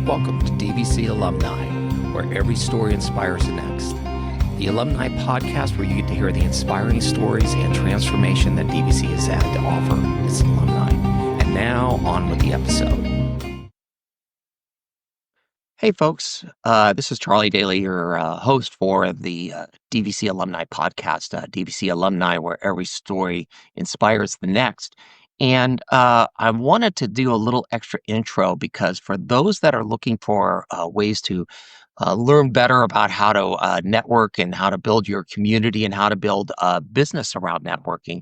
Welcome to DVC Alumni, where every story inspires the next. The Alumni Podcast, where you get to hear the inspiring stories and transformation that DVC has had to offer its alumni. And now, on with the episode. Hey, folks. This is Charley Daly, your host for the DVC Alumni Podcast, DVC Alumni, where every story inspires the next. And I wanted to do a little extra intro because for those that are looking for ways to learn better about how to network and how to build your community and how to build a business around networking,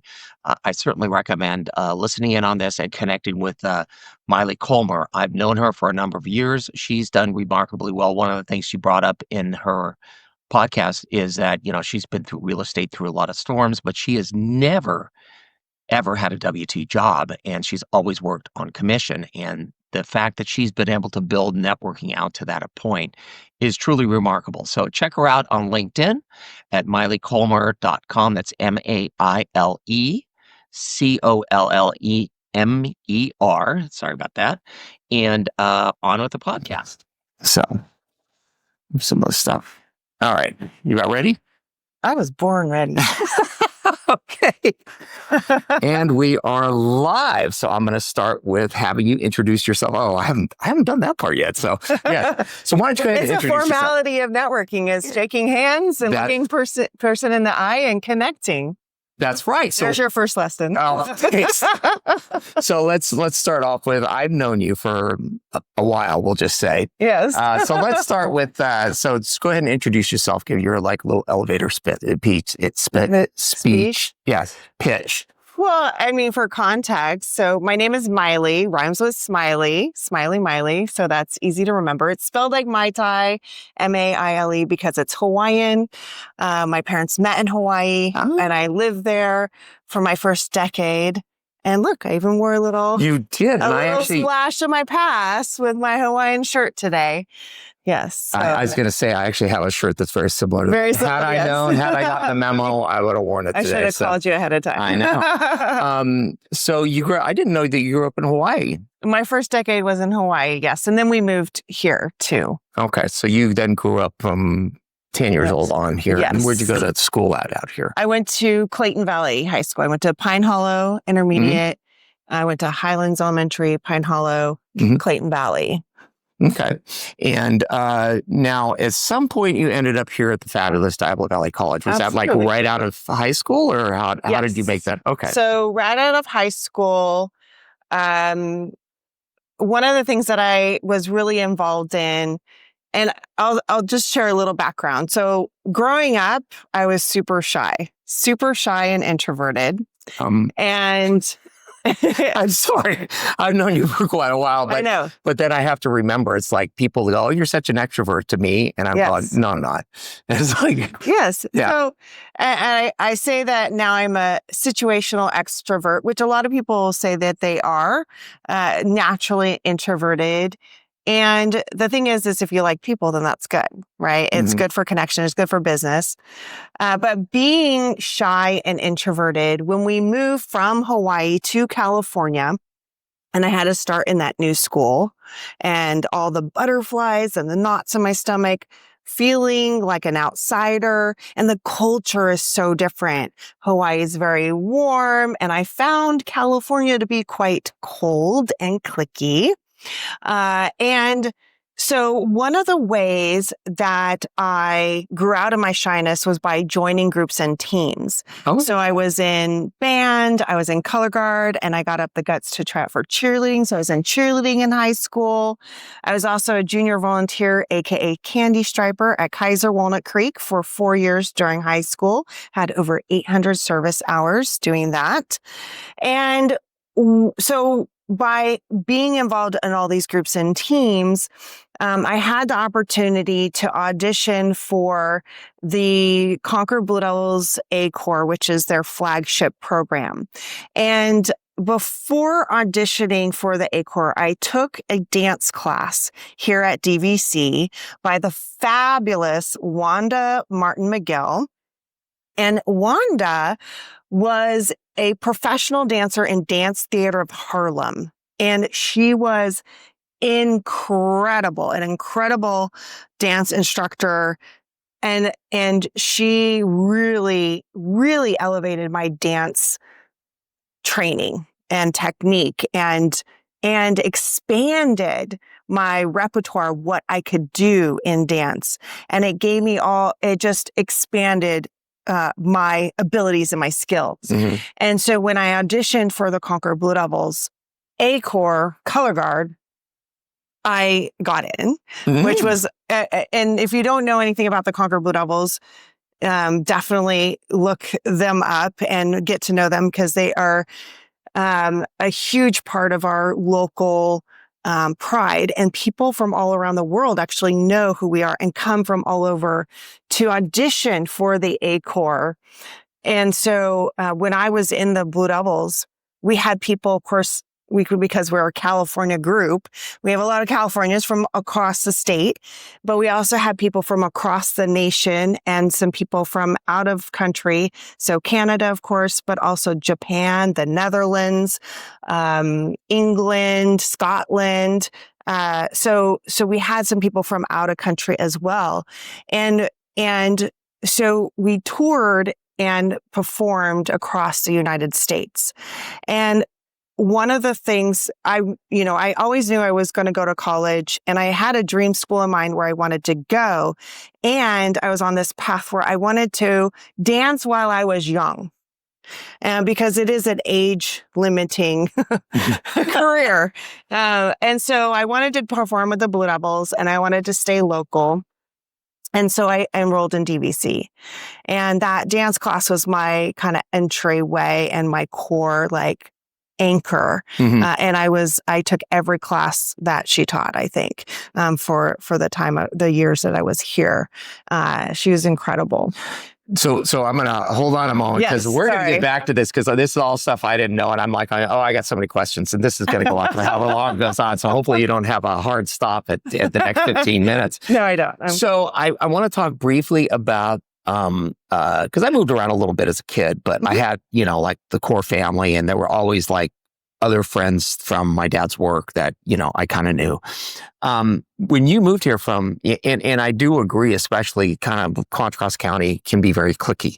I certainly recommend listening in on this and connecting with Maile Collmer. I've known her for a number of years. She's done remarkably well. One of the things she brought up in her podcast is that, she's been through real estate through a lot of storms, but she has never ever had a W-2 job, and she's always worked on commission. And the fact that she's been able to build networking out to that point is truly remarkable. So check her out on LinkedIn at milecollmer.com. That's MaileCollmer. Sorry about that. And on with the podcast. So some of the stuff. All right. You about ready? I was born ready. Okay. And we are live. So I'm going to start with having you introduce yourself. Oh, I haven't done that part yet. So yeah. So why don't you go ahead and introduce yourself? It's a formality of networking is shaking hands and looking person in the eye and connecting. That's right. So there's your first lesson. Oh, thanks. So let's start off with, I've known you for a while, we'll just say. Yes. So let's start with, so just go ahead and introduce yourself. Give your little elevator speech. Yes. Pitch. Well, for context, so my name is Miley, rhymes with Smiley, Miley. So that's easy to remember. It's spelled like Mai Tai, Maile, because it's Hawaiian. My parents met in Hawaii, and I lived there for my first decade. And look, I even wore a little splash of my past with my Hawaiian shirt today. Yes. So. I was going to say, I actually have a shirt that's very similar to that. Had I known, had I gotten the memo, I would have worn it today. I should have called you ahead of time. I know. So I didn't know that you grew up in Hawaii. My first decade was in Hawaii, yes. And then we moved here too. Okay. So you then grew up from 10 years old on here. Yes. And where'd you go to school out here? I went to Clayton Valley High School. I went to Pine Hollow Intermediate. Mm-hmm. I went to Highlands Elementary, Pine Hollow, Clayton Valley. Okay. And now, at some point, you ended up here at the fabulous Diablo Valley College. Was Absolutely. that right out of high school, or how did you make that? Okay. So right out of high school, one of the things that I was really involved in, and I'll just share a little background. So growing up, I was super shy and introverted. And I'm sorry. I've known you for quite a while, but I know. But then I have to remember, it's like people go, "Oh, you're such an extrovert" to me, and I'm going, "No, I'm not." And it's like, yes. Yeah. So I say that now I'm a situational extrovert, which a lot of people say that they are naturally introverted. And the thing is if you like people, then that's good, right? It's good for connection. It's good for business. But being shy and introverted, when we moved from Hawaii to California, and I had to start in that new school, and all the butterflies and the knots in my stomach, feeling like an outsider, and the culture is so different. Hawaii is very warm, and I found California to be quite cold and cliquey. And so one of the ways that I grew out of my shyness was by joining groups and teams. Oh. So I was in band, I was in color guard, and I got up the guts to try out for cheerleading. So I was in cheerleading in high school. I was also a junior volunteer, aka candy striper, at Kaiser Walnut Creek for 4 years during high school. Had over 800 service hours doing that. And so by being involved in all these groups and teams, I had the opportunity to audition for the Concord Blue Devils A-Corps, which is their flagship program. And before auditioning for the A-Corps, I took a dance class here at DVC by the fabulous Wanda Martin-McGill. And Wanda was a professional dancer in Dance Theater of Harlem. And she was an incredible dance instructor. And she really, really elevated my dance training and technique and expanded my repertoire, what I could do in dance. And it just expanded my abilities and my skills. Mm-hmm. And so when I auditioned for the Concord Blue Devils A Corps color guard, I got in, which was, and if you don't know anything about the Concord Blue Devils, definitely look them up and get to know them, because they are a huge part of our local pride, and people from all around the world actually know who we are and come from all over to audition for the A Corps. And so when I was in the Blue Devils, we had people, of course, because we're a California group, we have a lot of Californians from across the state, but we also had people from across the nation and some people from out of country. So Canada, of course, but also Japan, the Netherlands, England, Scotland. So we had some people from out of country as well. And so we toured and performed across the United States. And one of the things I always knew I was going to go to college, and I had a dream school in mind where I wanted to go. And I was on this path where I wanted to dance while I was young. And because it is an age limiting career. And so I wanted to perform with the Blue Devils, and I wanted to stay local. And so I enrolled in DVC, and that dance class was my kind of entryway and my core, anchor. Mm-hmm. And I took every class that she taught, I think, for the years that I was here. She was incredible. So I'm going to hold on a moment, because we're going to get back to this, because this is all stuff I didn't know. And I'm like, oh, I got so many questions, and this is going to go on for how long it goes on. So hopefully you don't have a hard stop at the next 15 minutes. No, I don't. So I want to talk briefly about, because I moved around a little bit as a kid, but I had, the core family, and there were always other friends from my dad's work that, I kind of knew. When you moved here and I do agree, especially kind of Concord County can be very cliquey,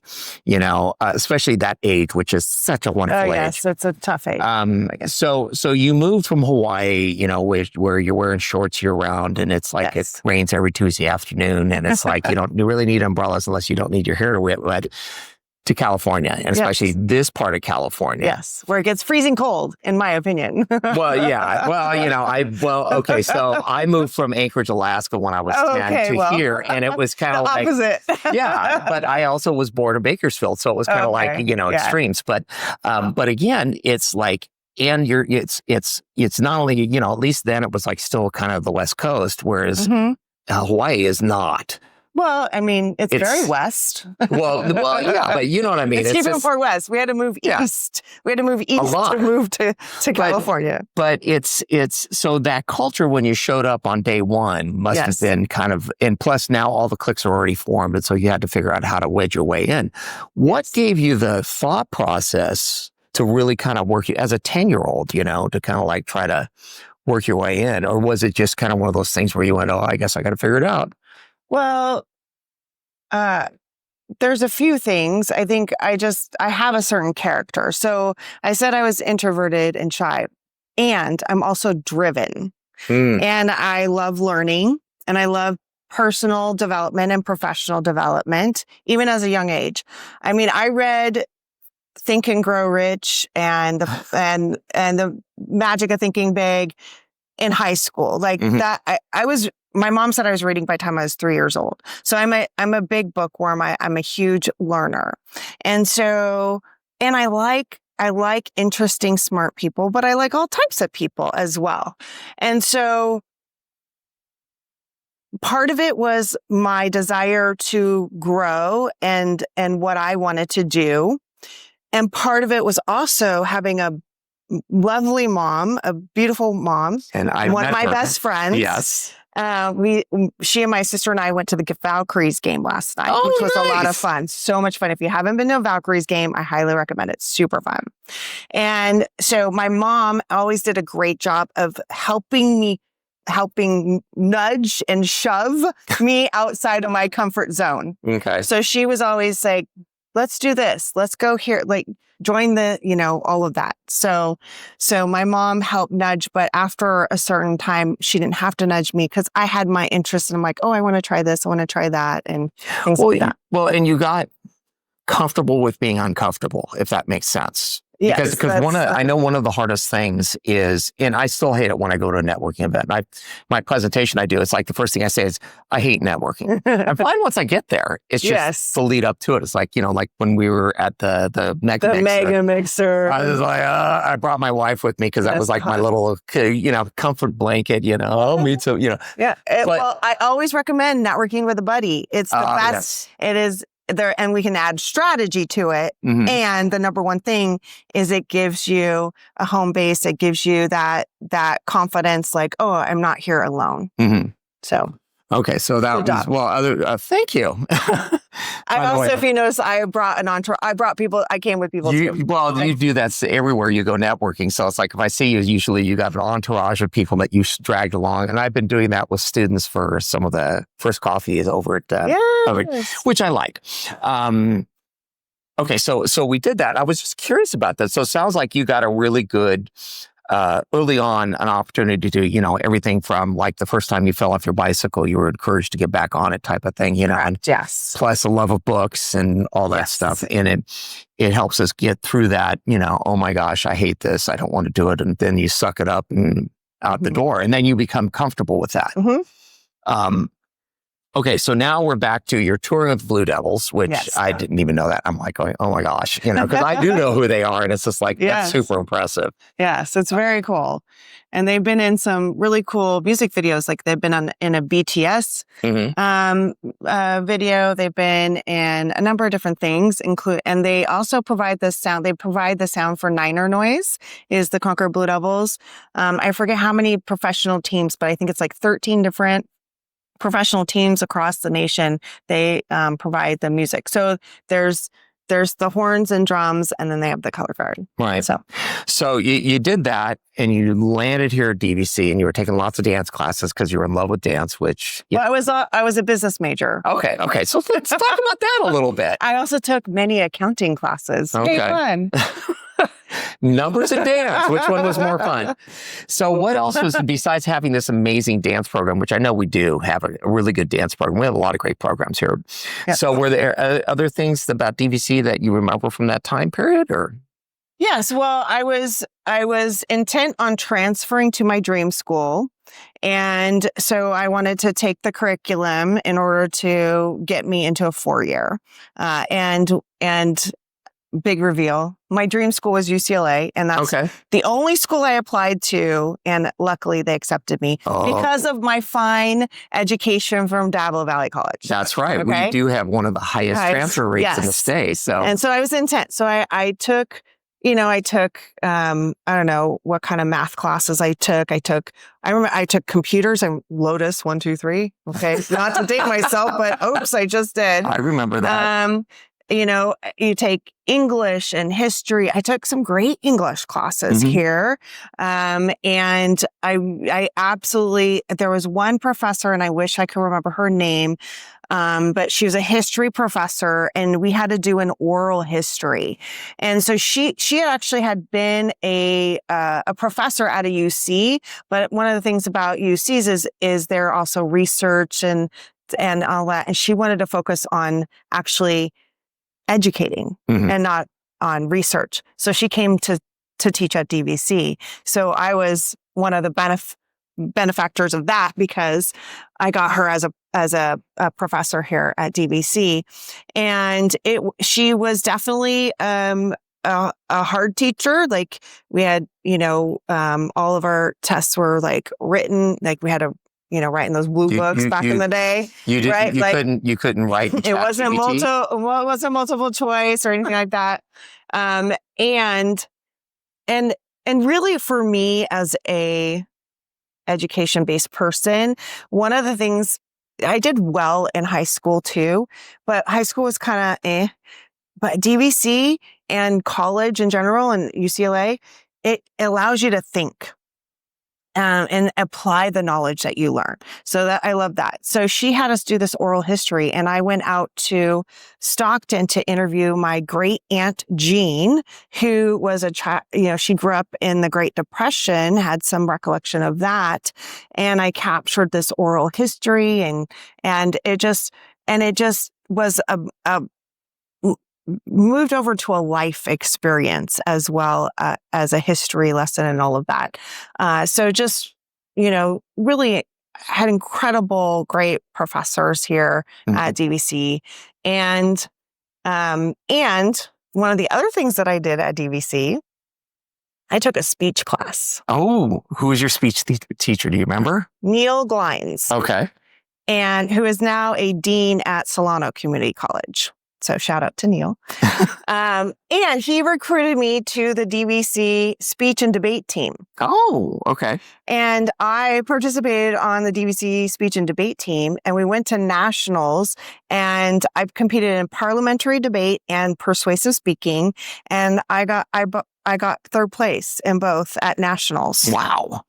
especially that age, which is such a wonderful age. Yes, it's a tough age. So you moved from Hawaii, where you're wearing shorts year round, and it's like It rains every Tuesday afternoon, and it's like you really need umbrellas unless you don't need your hair to get wet. To California, and especially this part of California. Yes, where it gets freezing cold, in my opinion. Well, yeah. Well, okay. So I moved from Anchorage, Alaska when I was 10 to here, and it was kind of like opposite. Yeah, but I also was born in Bakersfield, so it was kind of extremes. But again, it's like, and it's not only at least then it was still kind of the West Coast, whereas Hawaii is not. Well, I mean, it's very west. well, yeah, but you know what I mean. It's even for west. We had to move east. We had to move east to move to California. But it's so that culture when you showed up on day one must have been kind of, and plus now all the cliques are already formed, and so you had to figure out how to wedge your way in. What gave you the thought process to really kind of work as a 10-year-old, to kind of try to work your way in? Or was it just kind of one of those things where you went, oh, I guess I got to figure it out? Well, there's a few things. I think I have a certain character. So I said I was introverted and shy, and I'm also driven. And I love learning, and I love personal development and professional development, even as a young age. I mean, I read Think and Grow Rich and the Magic of Thinking Big in high school. That my mom said I was reading by the time I was 3 years old. So I'm a big bookworm. I'm a huge learner. And so, and I like interesting, smart people, but I like all types of people as well. And so part of it was my desire to grow and what I wanted to do. And part of it was also having a lovely mom, a beautiful mom. And one of my best friends. Yes. She and my sister and I went to the Valkyries game last night, which was a lot of fun. So much fun. If you haven't been to a Valkyries game, I highly recommend it. Super fun. And so my mom always did a great job of helping me helping nudge and shove me outside of my comfort zone. Okay. So she was always like, let's do this. Let's go here. Like join the, all of that. So my mom helped nudge, but after a certain time, she didn't have to nudge me because I had my interest and I'm like, oh, I want to try this. I want to try that. And things like that. Well, and you got comfortable with being uncomfortable, if that makes sense. Yes, Because I know one of the hardest things is, and I still hate it when I go to a networking event. My presentation I do, it's like the first thing I say is, I hate networking. I find once I get there, it's just the lead up to it. It's like, like when we were at the Mega Mixer. I was like, I brought my wife with me because that was like my little, comfort blanket, oh, me too, Yeah. Well, I always recommend networking with a buddy. It's the best. Yes. It is. There, and we can add strategy to it. Mm-hmm. And the number one thing is it gives you a home base. It gives you that confidence, like, oh, I'm not here alone. Mm-hmm. So. Okay, so that was, well, thank you. I also, if you notice, I brought an entourage. I came with people too. Well, you do that everywhere you go networking. So it's like, if I see you, usually you got an entourage of people that you dragged along. And I've been doing that with students for some of the first coffees over at, which I like. Okay, so we did that. I was just curious about that. So it sounds like you got a really good, early on, an opportunity to do, everything from like the first time you fell off your bicycle, you were encouraged to get back on it type of thing, and plus a love of books and all that stuff. And it helps us get through that, oh my gosh, I hate this. I don't want to do it. And then you suck it up and out the door, and then you become comfortable with that. Mm-hmm. Okay, so now we're back to your touring with the Blue Devils, which I didn't even know that. I'm like going, oh my gosh, because I do know who they are, and it's just like, that's super impressive. Yes, it's very cool. And they've been in some really cool music videos. Like they've been in a BTS video. They've been in a number of different things, and they also provide the sound. They provide the sound for Niner Noise, is the Concord Blue Devils. I forget how many professional teams, but I think it's like 13 different professional teams across the nation. They provide the music. So there's the horns and drums, and then they have the color guard. Right. So you did that, and you landed here at DVC, and you were taking lots of dance classes because you were in love with dance. Which well, I was a business major. Okay. So let's talk about that a little bit. I also took many accounting classes. Okay. Hey, fun. Numbers and dance. Which one was more fun? So what else was, besides having this amazing dance program, which I know we do have a really good dance program. We have a lot of great programs here. Yep. So were there other things about DVC that you remember from that time period, or? Yes. Well, I was intent on transferring to my dream school. And so I wanted to take the curriculum in order to get me into a 4-year. And big reveal, my dream school was UCLA, and that's the only school I applied to, and luckily they accepted me because of my fine education from Dabble Valley College. That's right. Okay? We do have one of the highest transfer rates in the state. And so I was intent. So I took, I don't know what kind of math classes I took. I remember I took computers and Lotus 1, 2, 3. Okay. Not to date myself, but oops, I just did. I remember that. You take English and history. I took some great English classes here. And I absolutely, there was one professor, and I wish I could remember her name, but she was a history professor, and we had to do an oral history. And so she actually had been a professor at a UC, but one of the things about UCs is there also research and all that. And she wanted to focus on actually educating and not on research. So she came to teach at DVC. So I was one of the benefactors of that because I got her as a professor here at DVC. And she was definitely a hard teacher. Like we had, all of our tests were like written, like we had to write in those blue books back in the day. You did, right? You couldn't write. It wasn't multiple choice or anything like that. And really for me as a education-based person, one of the things I did well in high school too, but high school was kind of but DVC and college in general and UCLA, it allows you to think. and apply the knowledge that you learn. So that I love that. So she had us do this oral history, and I went out to Stockton to interview my great aunt Jean, who was she grew up in the Great Depression, had some recollection of that. And I captured this oral history and it just was a moved over to a life experience as well as a history lesson and all of that. So just, really had incredible, great professors here at DVC. And one of the other things that I did at DVC, I took a speech class. Oh, who was your speech teacher? Do you remember? Neil Glines. Okay. And who is now a dean at Solano Community College. So shout out to Neil. And he recruited me to the DVC speech and debate team. Oh, okay. And I participated on the DVC speech and debate team, and we went to nationals, and I competed in parliamentary debate and persuasive speaking. And I got third place in both at nationals. Wow.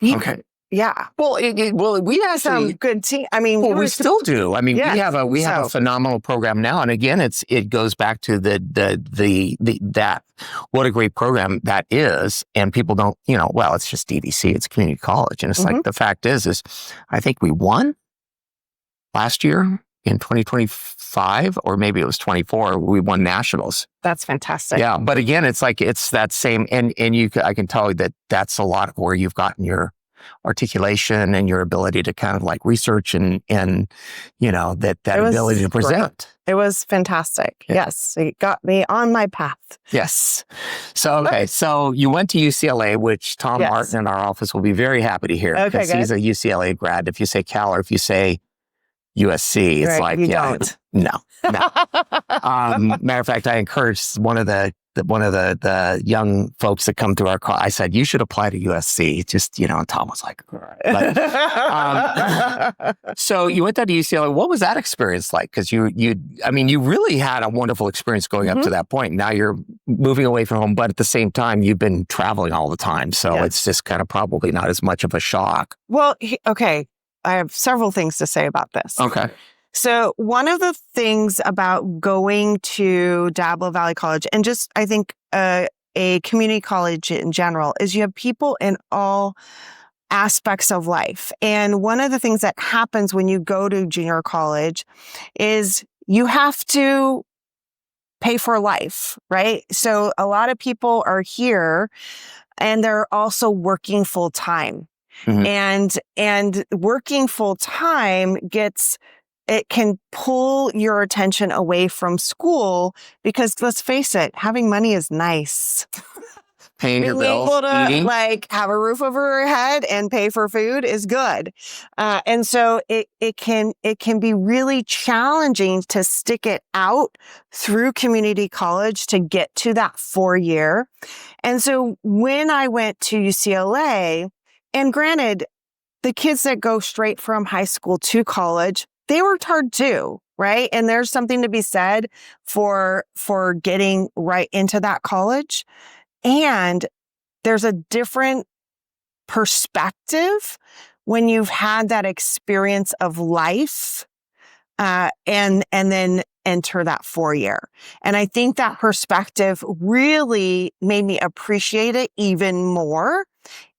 Okay. Yeah. Well, we have some good team. I mean, we still do. I mean, yes. we have a phenomenal program now, and again, it goes back to that what a great program that is, and people don't, well, it's just DVC, it's community college, and it's like the fact is I think we won last year in 2025, or maybe it was 24. We won nationals. That's fantastic. Yeah, but again, it's like it's that same, and I can tell you that that's a lot of where you've gotten your articulation and your ability to kind of like research and that ability to present. It was fantastic. Yeah. Yes. It got me on my path. Yes. So, okay. So you went to UCLA, which Tom Martin in our office will be very happy to hear because he's a UCLA grad. If you say Cal or if you say USC, it's like, don't. No. Matter of fact, I encouraged one of the young folks that come through our call. I said, you should apply to USC. Just, and Tom was like, all right. But, so you went down to UCLA. What was that experience like? Because you really had a wonderful experience going up to that point. Now you're moving away from home, but at the same time, you've been traveling all the time. So it's just kind of probably not as much of a shock. Well, okay. I have several things to say about this. Okay. So one of the things about going to Diablo Valley College, and just I think a community college in general, is you have people in all aspects of life. And one of the things that happens when you go to junior college is you have to pay for life, right? So a lot of people are here and they're also working full time. And working full time it can pull your attention away from school because let's face it, having money is nice. Paying your bills, able to eating. have a roof over your head and pay for food is good. And so it can be really challenging to stick it out through community college to get to that 4-year. And so when I went to UCLA, and granted, the kids that go straight from high school to college, they worked hard too, right? And there's something to be said for getting right into that college. And there's a different perspective when you've had that experience of life, and then enter that 4-year. And I think that perspective really made me appreciate it even more.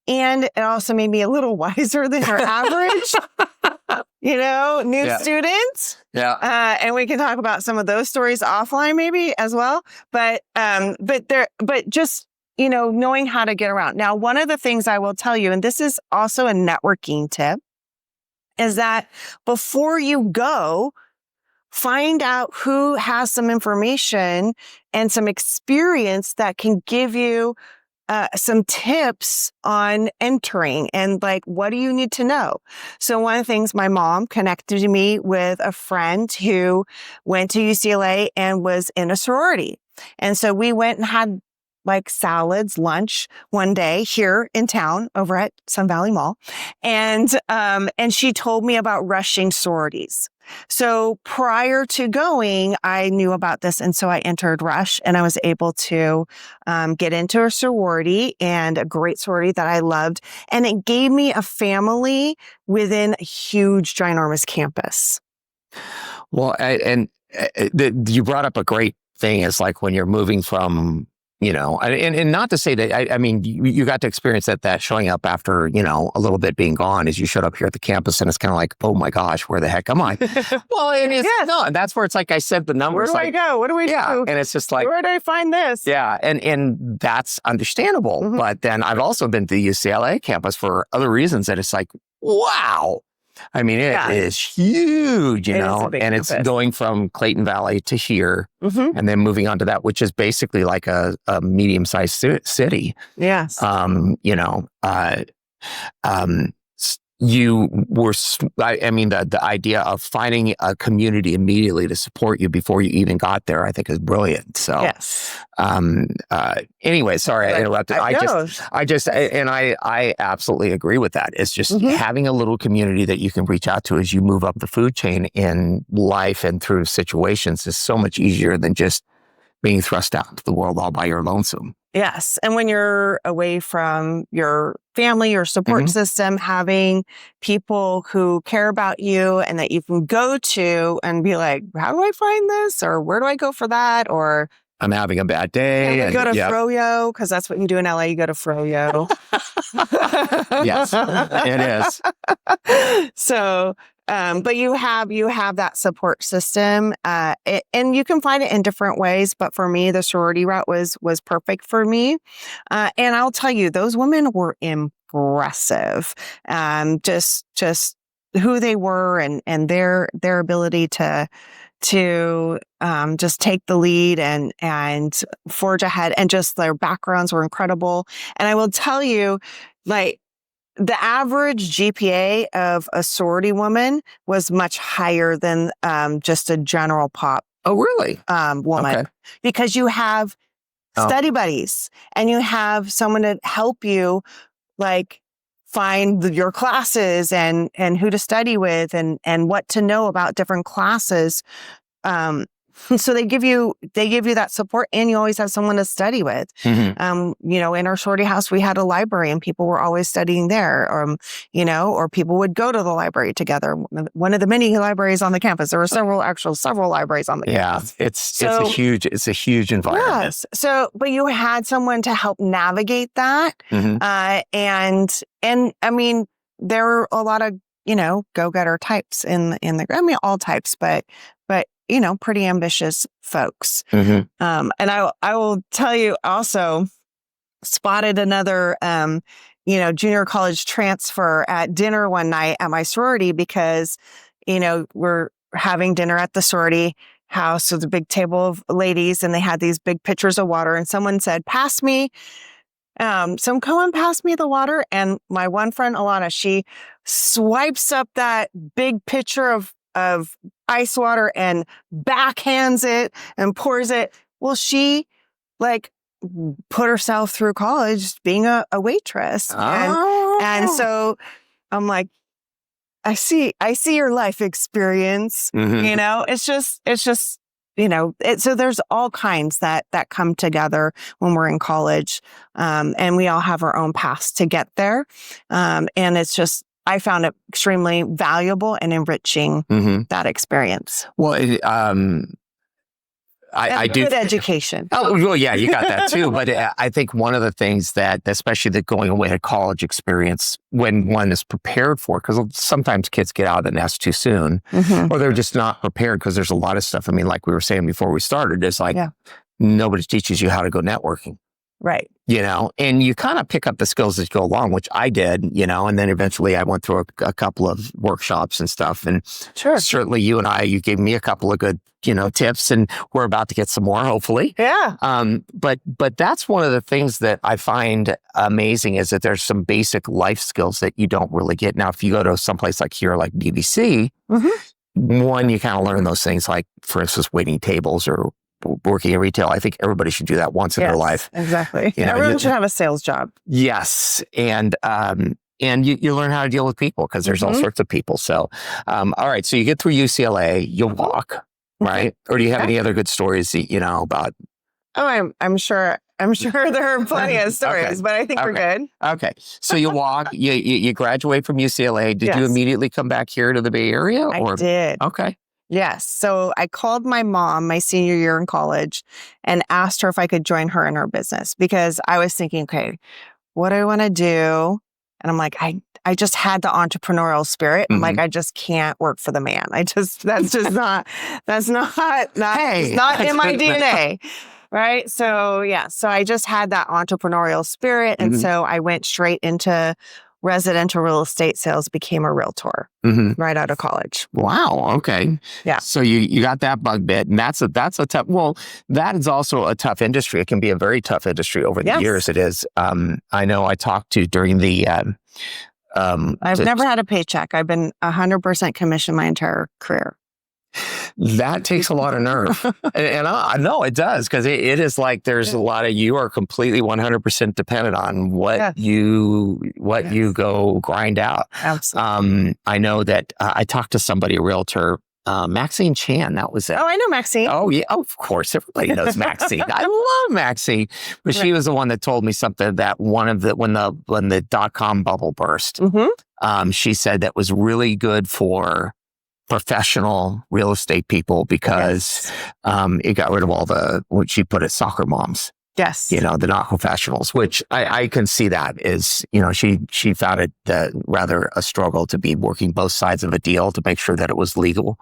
And it also made me a little wiser than our average, new students. Yeah. And we can talk about some of those stories offline maybe as well. But just, knowing how to get around. Now, one of the things I will tell you, and this is also a networking tip, is that before you go, find out who has some information and some experience that can give you some tips on entering and what do you need to know? So one of the things, my mom connected me with a friend who went to UCLA and was in a sorority. And so we went and had salads, lunch one day here in town over at Sun Valley Mall. And she told me about rushing sororities. So prior to going, I knew about this. And so I entered Rush and I was able to get into a sorority, and a great sorority that I loved. And it gave me a family within a huge, ginormous campus. Well, you brought up a great thing. Is like when you're moving from, and not to say that, I mean, you got to experience that showing up after, a little bit being gone, as you showed up here at the campus, and it's kind of like, oh my gosh, where the heck am I? Well, and it's, no, and that's where it's like I said, the numbers. Where do I go? What do we do? And it's just like, where do I find this? Yeah. And that's understandable. Mm-hmm. But then I've also been to the UCLA campus for other reasons that it's like, wow. I mean, it is huge, and campus. It's going from Clayton Valley to here, and then moving on to that, which is basically like a medium-sized city. Yes. You were, the idea of finding a community immediately to support you before you even got there, I think is brilliant. So, yes. Anyway, sorry, I interrupted. I absolutely agree with that. It's just having a little community that you can reach out to as you move up the food chain in life and through situations is so much easier than just being thrust out into the world all by your lonesome. Yes. And when you're away from your family, your support system, having people who care about you and that you can go to and be like, how do I find this? Or where do I go for that? Or I'm having a bad day. And go to Froyo, because that's what you do in LA. You go to Froyo. Yes, it is. So, but you have that support system, and you can find it in different ways. But for me, the sorority route was perfect for me. And I'll tell you, those women were impressive. Just who they were and their ability to just take the lead and forge ahead, and just their backgrounds were incredible. And I will tell you, like, the average GPA of a sorority woman was much higher than just a general pop. Oh, really? Woman. Okay. Because you have study buddies and you have someone to help you, like, find your classes and who to study with and what to know about different classes. So they give you that support, and you always have someone to study with. In our sorority house, we had a library and people were always studying there, or people would go to the library together. One of the many libraries on the campus. There were several libraries on the campus. Yeah, it's a huge environment. Yes. So, but you had someone to help navigate that. And I mean, there were a lot of, go-getter types in the, all types, but pretty ambitious folks. And I will tell you, also spotted another, junior college transfer at dinner one night at my sorority, because, we're having dinner at the sorority house with a big table of ladies, and they had these big pitchers of water, and someone said, pass me. So Cohen passed me the water, and my one friend, Alana, she swipes up that big pitcher of ice water and backhands it and pours it. Well, she put herself through college being a waitress. And so I'm like, I see your life experience. It's just, so there's all kinds that come together when we're in college. And we all have our own paths to get there. And it's just, I found it extremely valuable and enriching, that experience. Well, I do. Good education. Oh, well, yeah, you got that too. But I think one of the things that, especially the going away to college experience, when one is prepared for, because sometimes kids get out of the nest too soon, or they're just not prepared, because there's a lot of stuff. I mean, like we were saying before we started, it's like nobody teaches you how to go networking. Right. And you kind of pick up the skills as you go along, which I did, and then eventually I went through a couple of workshops and stuff. And certainly you gave me a couple of good, tips, and we're about to get some more, hopefully. Yeah. But that's one of the things that I find amazing, is that there's some basic life skills that you don't really get. Now, if you go to someplace like here, like DVC, one, you kind of learn those things, like, for instance, waiting tables or working in retail. I think everybody should do that once in their life. Exactly. Everyone should have a sales job. Yes. And And you learn how to deal with people because there's all sorts of people. So, all right. So you get through UCLA, you'll walk, right? Or do you have any other good stories, about? Oh, I'm sure. I'm sure there are plenty of stories, but I think we're good. Okay. So you walk, you graduate from UCLA. Did you immediately come back here to the Bay Area? I did. Okay. Yes. So I called my mom my senior year in college and asked her if I could join her in her business because I was thinking, okay, what do I want to do? And I'm like, I just had the entrepreneurial spirit. I'm like, I just can't work for the man. That's not in my DNA. Right. So, so I just had that entrepreneurial spirit. And so I went straight into residential real estate sales, became a realtor right out of college. Wow. Okay. Yeah. So you got that bug bit, and that's a tough, that is also a tough industry. It can be a very tough industry over the years. It is. I know I talked to during the, I've never had a paycheck. I've been 100% commission my entire career. That takes a lot of nerve. And I know it does, because it is like there's a lot of, you are completely 100% dependent on what you go grind out. Absolutely. I know that I talked to somebody, a realtor, Maxine Chan, that was it. Oh, I know Maxine. Oh, yeah. Oh, of course. Everybody knows Maxine. I love Maxine. But she was the one that told me something that when the .com bubble burst, she said that was really good for professional real estate people because it got rid of all what she put as soccer moms. Yes. The not professionals, which I can see that is, she found it rather a struggle to be working both sides of a deal to make sure that it was legal,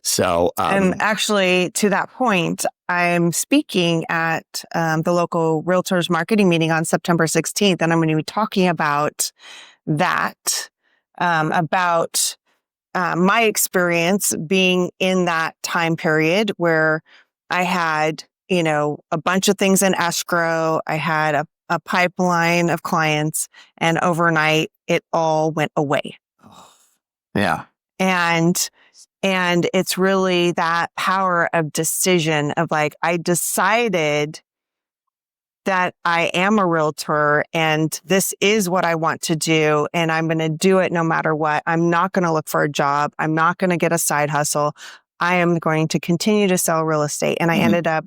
So. And actually, to that point, I'm speaking at the local realtors marketing meeting on September 16th, and I'm going to be talking about that, about my experience being in that time period where I had, a bunch of things in escrow. I had a pipeline of clients, and overnight it all went away. Yeah. And it's really that power of decision of like, I decided that I am a realtor and this is what I want to do. And I'm going to do it no matter what. I'm not going to look for a job. I'm not going to get a side hustle. I am going to continue to sell real estate. And I ended up,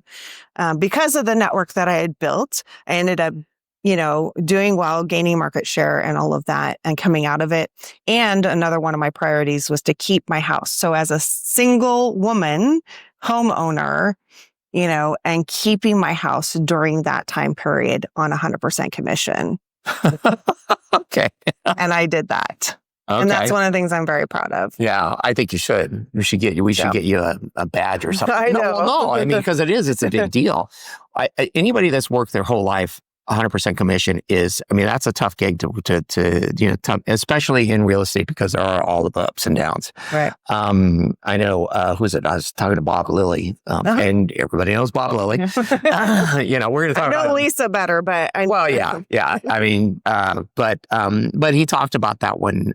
because of the network that I had built, I ended up, doing well, gaining market share and all of that and coming out of it. And another one of my priorities was to keep my house. So as a single woman homeowner, and keeping my house during that time period on 100% commission. Okay. And I did that. Okay. And that's one of the things I'm very proud of. Yeah, I think you should. We should get you a badge or something. I know. No, I mean, because it's a big deal. Anybody that's worked their whole life 100% commission that's a tough gig to especially in real estate, because there are all of the ups and downs. Right. I know, who's it? I was talking to Bob Lilly, and everybody knows Bob Lilly. We're going to talk about Lisa better, but yeah. I mean, but he talked about that when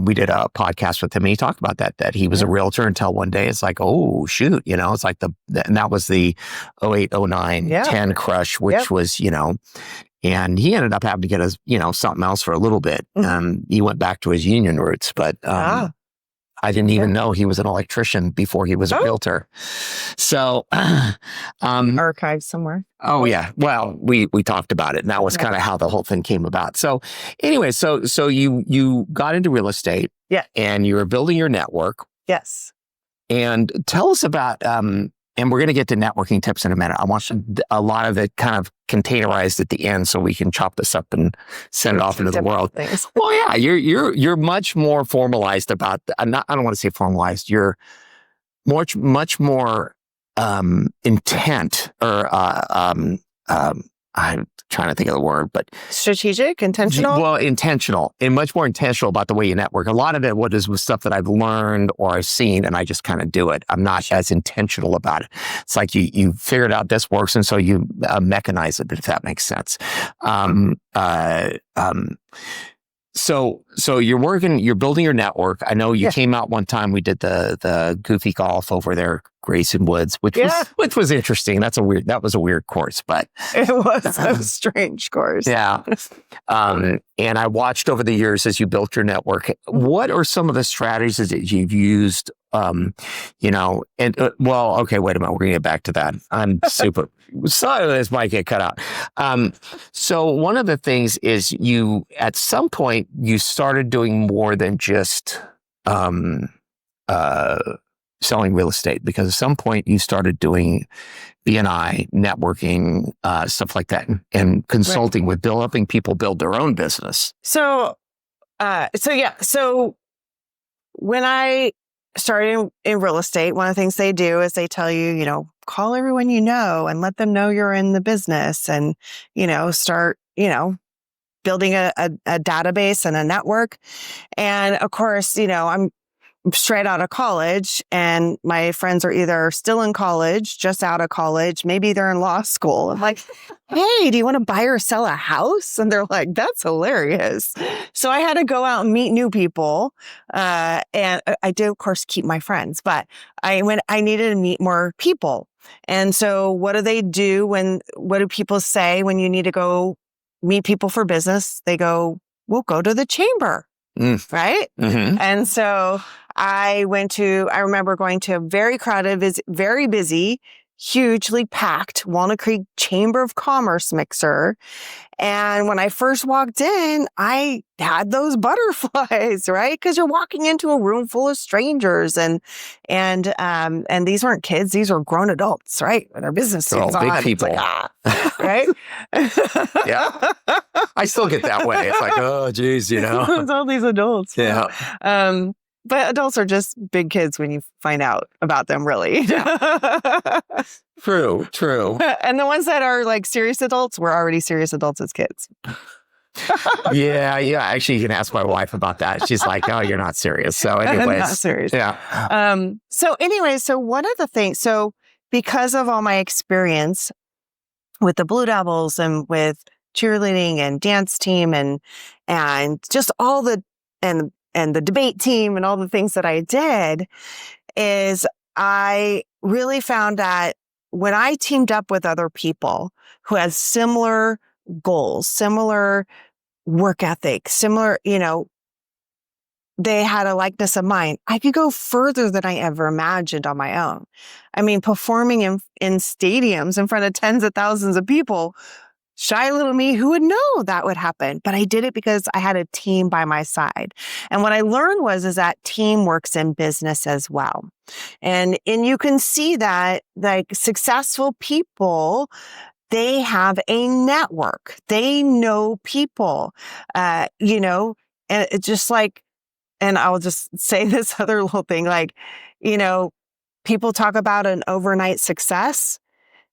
we did a podcast with him, and he talked about that he was a realtor until one day it's like, oh shoot, it's like and that was the 08, 09, 10 crush, which was, and he ended up having to get something else for a little bit. He went back to his union roots, but I didn't even know he was an electrician before he was a realtor. So, archived somewhere. Oh yeah. Well, we talked about it, and that was kind of how the whole thing came about. So anyway, so you got into real estate, and you were building your network. Yes. And tell us about, and we're going to get to networking tips in a minute. I want a lot of it kind of containerized at the end so we can chop this up and send it off into the world. Things. Well, yeah, you're much more formalized about, I don't want to say formalized. You're much more intent, or I'm trying to think of the word, but strategic, intentional. Well, intentional, and much more intentional about the way you network. A lot of it was stuff that I've learned or I've seen, and I just kind of do it. I'm not as intentional about it. It's like you figured out this works, and so you mechanize it, if that makes sense. So you're building your network. I know you came out one time. We did the goofy golf over there, Grayson Woods, which was interesting. That was a weird course, but it was a strange course. Yeah. And I watched over the years as you built your network. What are some of the strategies that you've used? Okay, wait a minute. We're going to get back to that. I'm super. Some of this might get cut out. So one of the things is at some point, you started doing more than just selling real estate, because at some point you started doing B&I, networking, stuff like that, and consulting with helping people build their own business. So when I started in real estate, one of the things they do is they tell you, call everyone you know and let them know you're in the business, and, start, building a database and a network. And of course, I'm straight out of college, and my friends are either still in college, just out of college, maybe they're in law school. I'm like, hey, do you want to buy or sell a house? And they're like, that's hilarious. So I had to go out and meet new people. And I did, of course, keep my friends, but I needed to meet more people. And so what do they do what do people say when you need to go meet people for business? They go, we'll go to the chamber. Right? Mm-hmm. And so I remember going to a very crowded, very busy, hugely packed Walnut Creek Chamber of Commerce mixer. And when I first walked in, I had those butterflies, right? Because you're walking into a room full of strangers, and these weren't kids; these were grown adults, right? With their business suits on. Big people, right? Yeah, I still get that way. It's like, oh, geez, it's all these adults. Yeah. But adults are just big kids when you find out about them, really. Yeah. True. And the ones that are like serious adults were already serious adults as kids. Yeah. Actually, you can ask my wife about that. She's like, "Oh, you're not serious." So, anyways, not serious. Yeah. So one of the things, because of all my experience with the Blue Devils and with cheerleading and dance team and just all the and the debate team and all the things that I did, is I really found that when I teamed up with other people who had similar goals, similar work ethic, similar, they had a likeness of mind, I could go further than I ever imagined on my own. I mean, performing in stadiums in front of tens of thousands of people, shy little me, who would know that would happen? But I did it because I had a team by my side. And what I learned is that team works in business as well. And you can see that like successful people, they have a network. They know people, and it's just like, and I'll just say this other little thing, like, people talk about an overnight success.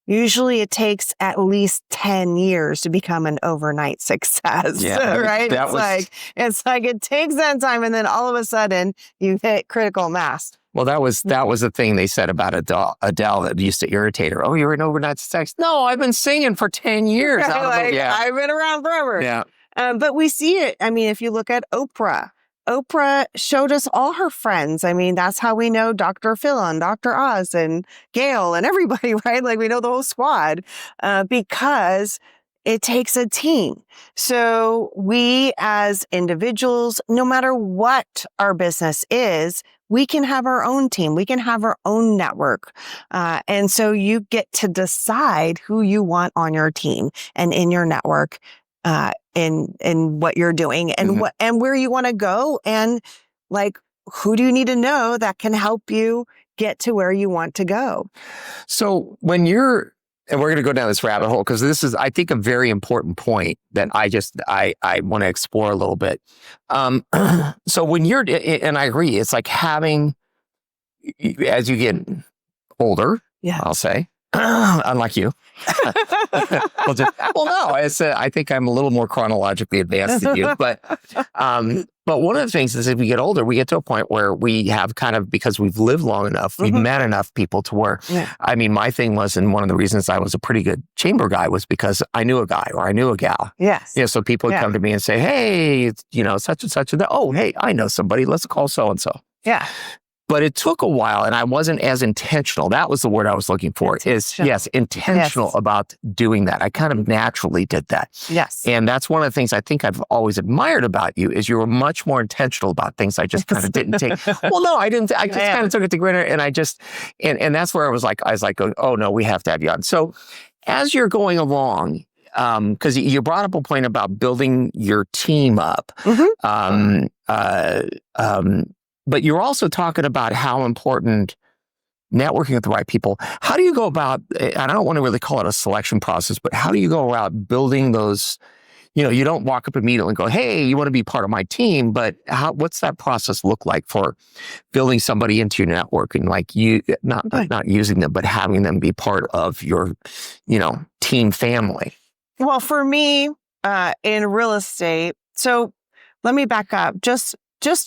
Usually it takes at least 10 years to become an overnight success, right? It's like it takes that time, and then all of a sudden you hit critical mass. Well, that was the thing they said about Adele that used to irritate her. Oh, you're an overnight success. No, I've been singing for 10 years. I've been around forever. Yeah. But we see it. I mean, if you look at Oprah showed us all her friends. I mean, that's how we know Dr. Phil and Dr. Oz and Gail and everybody, right? Like we know the whole squad, because it takes a team. So we as individuals, no matter what our business is, we can have our own team. We can have our own network. And so you get to decide who you want on your team and in your network, in what you're doing and what and where you want to go, and like who do you need to know that can help you get to where you want to go. So when you're, and we're going to go down this rabbit hole because this is, I think, a very important point that I want to explore a little bit. So when you're, and I agree, it's like having, as you get older, I'll say, unlike you. I think I'm a little more chronologically advanced than you. But one of the things is, if we get older, we get to a point where we have kind of, because we've lived long enough, we've met enough people to where, I mean, my thing was, and one of the reasons I was a pretty good chamber guy was because I knew a guy or I knew a gal. Yes. So people would come to me and say, hey, such and such. Oh, hey, I know somebody. Let's call so-and-so. Yeah. But it took a while, and I wasn't as intentional. That was the word I was looking for. Intentional about doing that. I kind of naturally did that. Yes. And that's one of the things I think I've always admired about you is you were much more intentional about things I just kind of didn't take. Well, no, I didn't. I just kind of took it to granted, and I just, and that's where I was like, oh no, we have to have you on. So as you're going along, because you brought up a point about building your team up, but you're also talking about how important networking with the right people. How do you go about, and I don't want to really call it a selection process, but how do you go about building those? You don't walk up immediately and go, hey, you want to be part of my team, but what's that process look like for building somebody into your network and like not using them, but having them be part of your, team family? Well, for me, in real estate, so let me back up just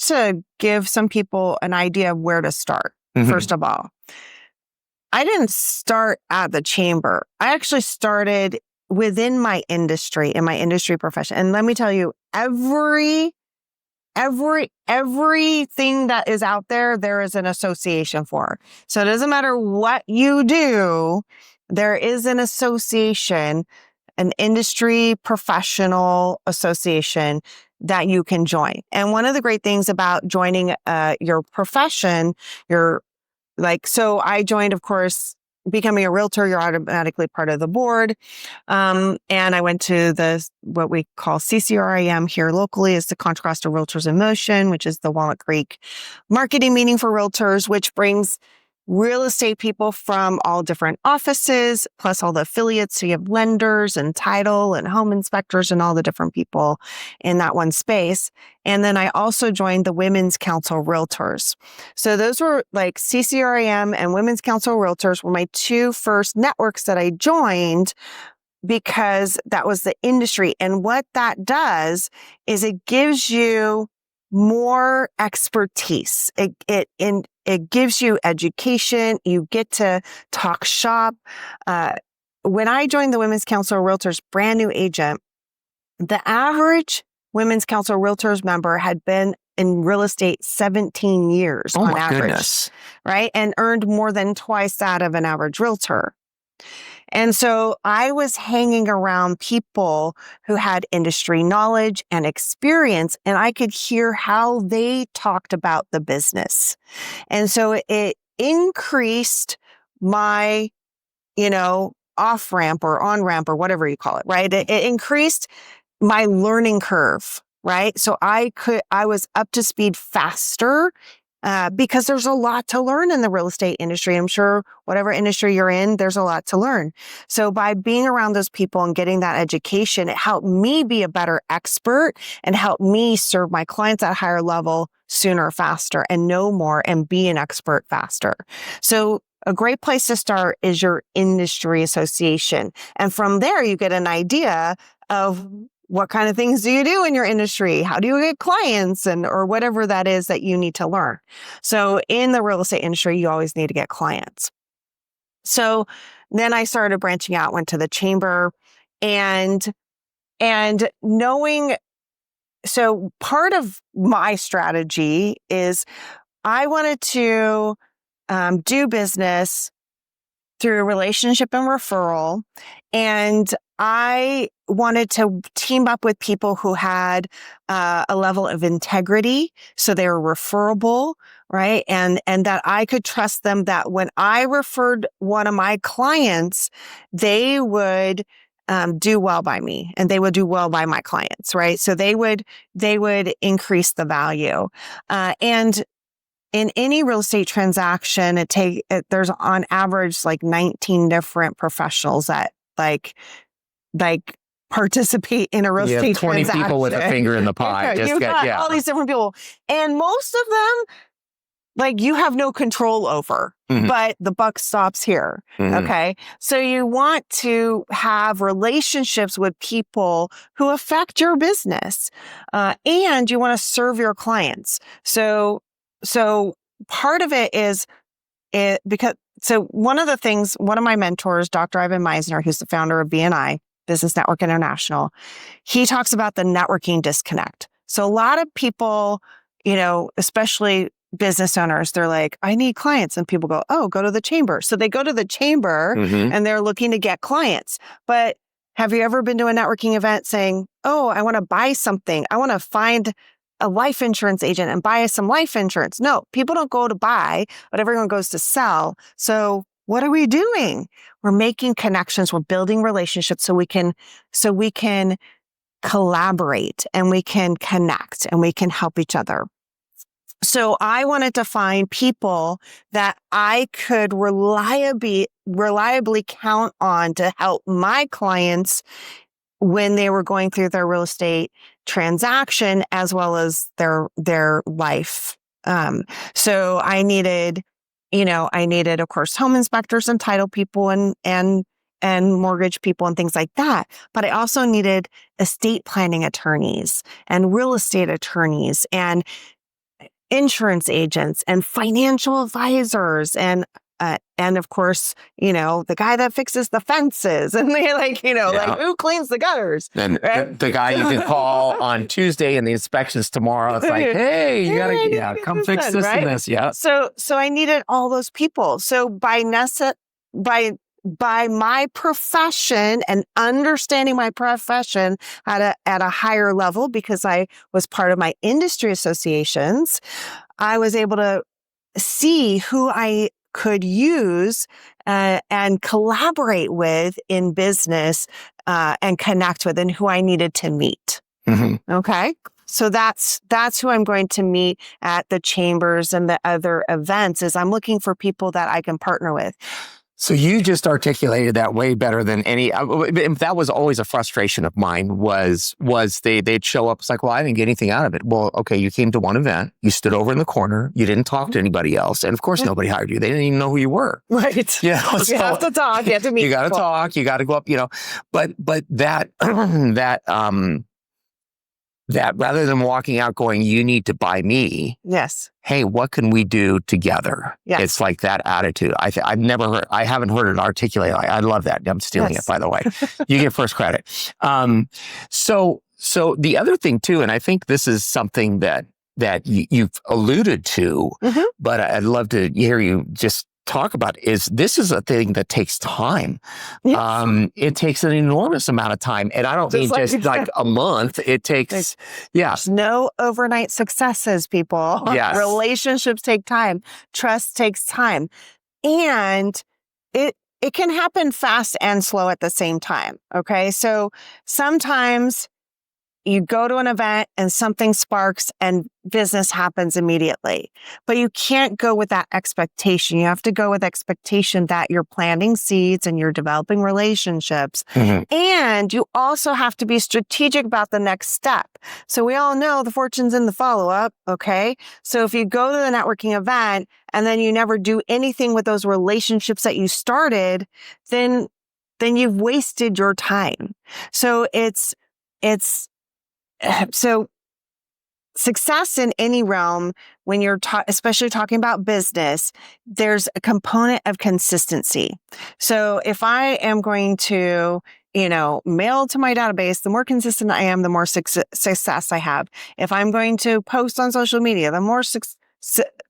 to give some people an idea of where to start. First of all, I didn't start at the chamber. I actually started within my industry, in my industry profession. And let me tell you, everything that is out there is an association for. So it doesn't matter what you do, there is an association, an industry professional association that you can join. And one of the great things about joining your profession, so I joined, of course, becoming a realtor, you're automatically part of the board. And I went to what we call CCRIM here locally, is the Contrast of Realtors in Motion, which is the Walnut Creek marketing meeting for realtors, which brings real estate people from all different offices, plus all the affiliates. So you have lenders and title and home inspectors and all the different people in that one space. And then I also joined the Women's Council Realtors. So those were like CCRIM and Women's Council Realtors were my two first networks that I joined because that was the industry. And what that does is it gives you more expertise. It gives you education. You get to talk shop. When I joined the Women's Council of Realtors, brand new agent, the average Women's Council of Realtors member had been in real estate 17 years on average. Goodness. Right? And earned more than twice that of an average realtor. And so I was hanging around people who had industry knowledge and experience, and I could hear how they talked about the business. And so it increased my, off ramp or on ramp or whatever you call it, right? It increased my learning curve, right? So I was up to speed faster. Because there's a lot to learn in the real estate industry. I'm sure whatever industry you're in, there's a lot to learn. So by being around those people and getting that education, it helped me be a better expert and helped me serve my clients at a higher level sooner, faster, and know more and be an expert faster. So a great place to start is your industry association. And from there, you get an idea of what kind of things do you do in your industry? How do you get clients or whatever that is that you need to learn? So in the real estate industry, you always need to get clients. So then I started branching out, went to the chamber and knowing, so part of my strategy is I wanted to do business through relationship and referral. And I wanted to team up with people who had a level of integrity. So they were referable, right? And that I could trust them that when I referred one of my clients, they would do well by me and they would do well by my clients, right? So they would increase the value. And in any real estate transaction, there's on average like 19 different professionals that like participate in a real estate 20 transaction. people with a finger in the pie. You've got all these different people. And most of them, like you have no control over, but the buck stops here. Okay. So you want to have relationships with people who affect your business. And you want to serve your clients. So part of it is one of my mentors, Dr. Ivan Meisner, who's the founder of BNI, Business Network International, he talks about the networking disconnect. So a lot of people, especially business owners. They're like, I need clients. And people go, oh, go to the chamber. So they go to the chamber and they're looking to get clients. But have you ever been to a networking event saying, oh, I want to buy something. I want to find a life insurance agent and buy some life insurance. No, people don't go to buy, but everyone goes to sell. So what are we doing? We're making connections. We're building relationships so we can collaborate and we can connect and we can help each other. So I wanted to find people that I could reliably count on to help my clients when they were going through their real estate transaction as well as their life. So I needed, of course, home inspectors and title people and mortgage people and things like that. But I also needed estate planning attorneys and real estate attorneys and insurance agents and financial advisors and of course, the guy that fixes the fences and they like who cleans the gutters. And right? the guy you can call on Tuesday and the inspection's tomorrow. It's like, hey, you gotta come fix this and this. Yeah. So I needed all those people. So by my profession and understanding my profession at a higher level, because I was part of my industry associations, I was able to see who I could use and collaborate with in business and connect with and who I needed to meet. Okay. So that's who I'm going to meet at the chambers and the other events is I'm looking for people that I can partner with. So you just articulated that way better than any. That was always a frustration of mine. Was they'd show up? It's like, well, I didn't get anything out of it. Well, okay, you came to one event, you stood over in the corner, you didn't talk to anybody else, and of course, nobody hired you. They didn't even know who you were. Right. So you have to talk. You have to meet. You got to talk. You got to go up. But that that rather than walking out going, you need to buy me. Yes. Hey, what can we do together? Yes. It's like that attitude. I haven't heard it articulated. I love that. I'm stealing it, by the way. You get first credit. So the other thing too, and I think this is something that you've alluded to, but I'd love to hear you just talk about this is a thing that takes time. Yes. It takes an enormous amount of time. And I don't mean just like a month. It takes, There's no overnight successes, people. Yes. Relationships take time. Trust takes time. And it can happen fast and slow at the same time. Okay. So sometimes you go to an event and something sparks and business happens immediately. But you can't go with that expectation. You have to go with expectation that you're planting seeds and you're developing relationships. And you also have to be strategic about the next step. So we all know the fortune's in the follow-up, okay? So if you go to the networking event and then you never do anything with those relationships that you started, then you've wasted your time. So so success in any realm, when you're especially talking about business, there's a component of consistency. So if I am going to, mail to my database, the more consistent I am, the more success I have. If I'm going to post on social media, the more